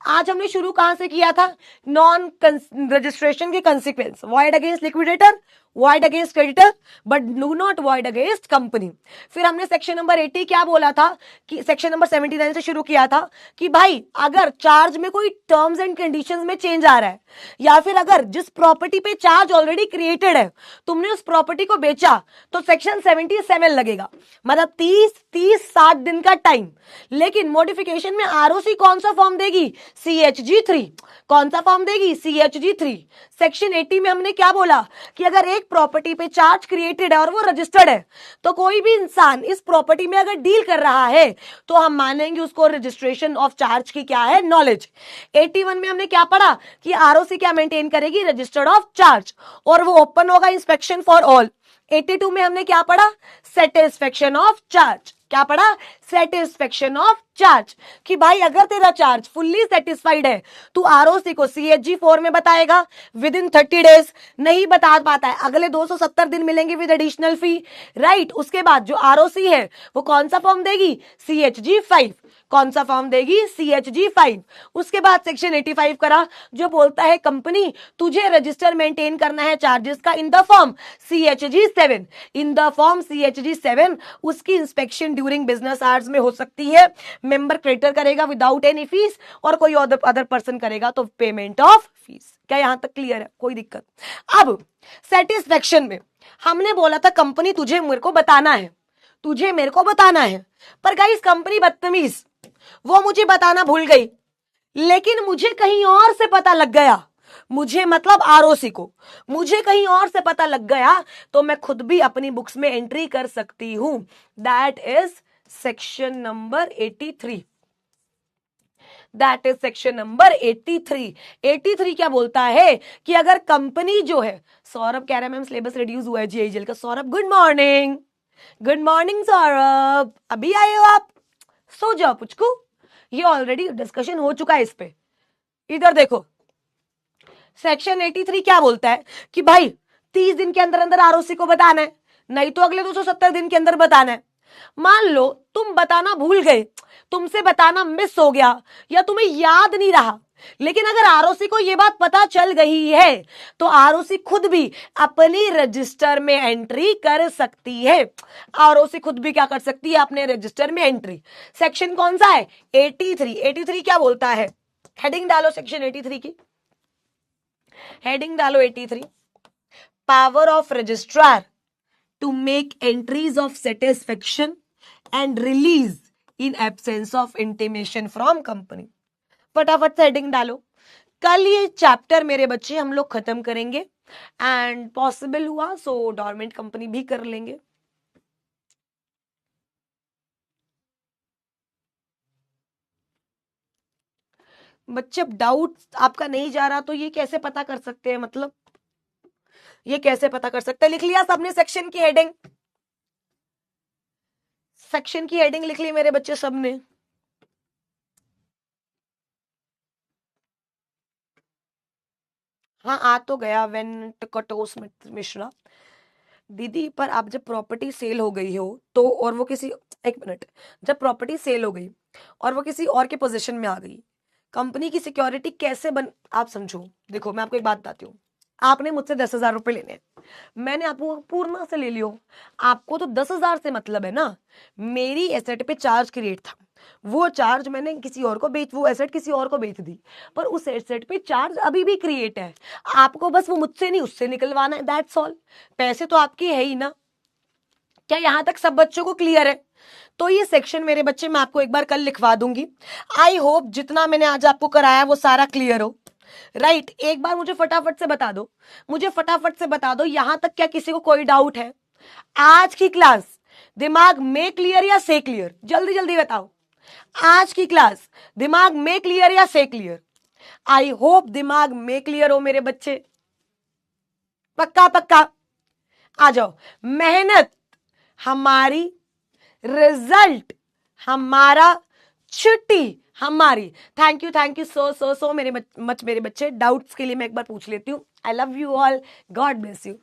आज हमने शुरू कहां से किया था? नॉन रजिस्ट्रेशन के consequence, void against liquidator, void against creditor, but do not void against company. फिर हमने सेक्शन नंबर 80 क्या बोला था कि सेक्शन नंबर 79 से शुरू किया था कि भाई अगर चार्ज में कोई टर्म्स एंड कंडीशंस में चेंज आ रहा है, या फिर अगर जिस प्रॉपर्टी पे चार्ज ऑलरेडी क्रिएटेड है तुमने उस प्रॉपर्टी को बेचा, तो सेक्शन 77 लगेगा, मतलब 30-60 दिन का टाइम। लेकिन मॉडिफिकेशन में आरओसी कौन सा फॉर्म देगी? CHG 3। कौन सा फॉर्म देगी? CHG 3। सेक्शन 80 में हमने क्या बोला कि अगर एक प्रॉपर्टी पे चार्ज क्रिएटेड है और वो रजिस्टर्ड है, तो कोई भी इंसान इस प्रॉपर्टी में अगर डील कर रहा है तो हम मानेंगे उसको रजिस्ट्रेशन ऑफ चार्ज की क्या है? नॉलेज। 81 में हमने क्या पढ़ा कि आरओसी क्या मेंटेन करेगी? रजिस्टर्ड ऑफ चार्ज, और वो ओपन होगा इंस्पेक्शन फॉर ऑल। 82 में हमने क्या पढ़ा? Satisfaction of charge. क्या पढ़ा? सेटिस्फेक्शन ऑफ चार्ज, कि भाई अगर तेरा चार्ज फुल्ली सेटिस्फाइड है तो आरओसी को CHG 4 में बताएगा विद इन 30 डेज। नहीं बता पाता है, अगले 270 दिन मिलेंगे विद एडिशनल फी, राइट। उसके बाद जो आरओसी है वो कौन सा फॉर्म देगी? CHG 5। कौन सा फॉर्म देगी? CHG 5। उसके बाद सेक्शन 85 करा, जो बोलता है कंपनी तुझे रजिस्टर मेंटेन करना है चार्जेस का इन the form CHG 7। In the form CHG 7 उसकी इंस्पेक्शन ड्यूरिंग बिजनेस आवर्स में हो सकती है। मेंबर क्रेडिटर करेगा विदाउट एनी फीस, और कोई अदर पर्सन करेगा तो पेमेंट ऑफ फीस। क्या यहां तक क्लियर है? कोई दिक्कत? अब सेटिस्फेक्शन में हमने बोला था कंपनी तुझे मेरे को बताना है, तुझे मेरे को बताना है, पर गाइस कंपनी बदतमीज, वो मुझे बताना भूल गई, लेकिन मुझे कहीं और से पता लग गया, मुझे मतलब आरओसी को मुझे कहीं और से पता लग गया, तो मैं खुद भी अपनी बुक्स में एंट्री कर सकती हूं। That is section number 83। That is section number 83। 83 क्या बोलता है कि अगर कंपनी जो है, सौरभ कह रहा है मैम सिलेबस रिड्यूस हुआ है GIGL का। Saurabh good morning, good morning Saurabh, अभी आए हो आप? सो जाओ पुचकू, ये ऑलरेडी डिस्कशन हो चुका है इस पे। इधर देखो, सेक्शन 83 क्या बोलता है कि भाई 30 दिन के अंदर अंदर आरओसी को बताना है, नहीं तो अगले 270 दिन के अंदर बताना है। मान लो तुम बताना भूल गए, तुमसे बताना मिस हो गया, या तुम्हें याद नहीं रहा, लेकिन अगर आरओसी को यह बात पता चल गई है तो आरओसी खुद भी अपनी रजिस्टर में एंट्री कर सकती है। आरओसी खुद भी क्या कर सकती है? अपने रजिस्टर में एंट्री। सेक्शन कौन सा है? 83। 83 क्या बोलता है? हेडिंग डालो सेक्शन 83 की, हेडिंग डालो 83। Power of registrar to make entries of satisfaction and release in absence of intimation from company. फटाफट से हेडिंग डालो। कल ये चैप्टर मेरे बच्चे हम लोग खत्म करेंगे, एंड पॉसिबल हुआ सो डॉर्मेंट कंपनी भी कर लेंगे। बच्चे अब डाउट आपका नहीं जा रहा तो ये कैसे पता कर सकते हैं? मतलब ये कैसे पता कर सकते हैं? लिख लिया सबने सेक्शन की हेडिंग? सेक्शन की हेडिंग लिख ली मेरे बच्चे सबने? हाँ आ तो गया। वेंकटोस मिश्रा दीदी, पर आप जब प्रॉपर्टी सेल हो गई हो तो, और वो किसी, एक मिनट, जब प्रॉपर्टी सेल हो गई और वो किसी और के पोजीशन में आ गई, कंपनी की सिक्योरिटी कैसे बन, आप समझो। देखो मैं आपको एक बात बताती हूँ, आपने मुझसे 10,000 रुपए लेने हैं, मैंने आपको पूर्णा से ले लियो, आपको तो 10,000 से मतलब है ना। मेरी एसेट पे चार्ज क्रिएट था, वो चार्ज मैंने किसी और को वो एसेट किसी और को बेच दी, पर उस एसेट पे चार्ज अभी भी क्रिएट है। आपको बस वो मुझसे नहीं उससे निकलवाना है, दैट्स ऑल। पैसे तो आपकी है ही ना। क्या यहां तक सब बच्चों को क्लियर है? तो ये सेक्शन मेरे बच्चे मैं आपको एक बार कल लिखवा दूंगी। आई होप जितना मैंने आज आपको कराया वो सारा क्लियर हो। राइट, एक बार मुझे फटाफट से बता दो, यहां तक क्या किसी को कोई डाउट है? आज की क्लास दिमाग में क्लियर या से क्लियर? जल्दी जल्दी बताओ। आज की क्लास दिमाग में क्लियर या से क्लियर? आई होप दिमाग में क्लियर हो मेरे बच्चे। पक्का पक्का आ जाओ। मेहनत हमारी, रिजल्ट हमारा, छुट्टी हमारी। थैंक यू सो मेरे बच्चे। डाउट्स के लिए मैं एक बार पूछ लेती हूँ। I love you all, God bless you.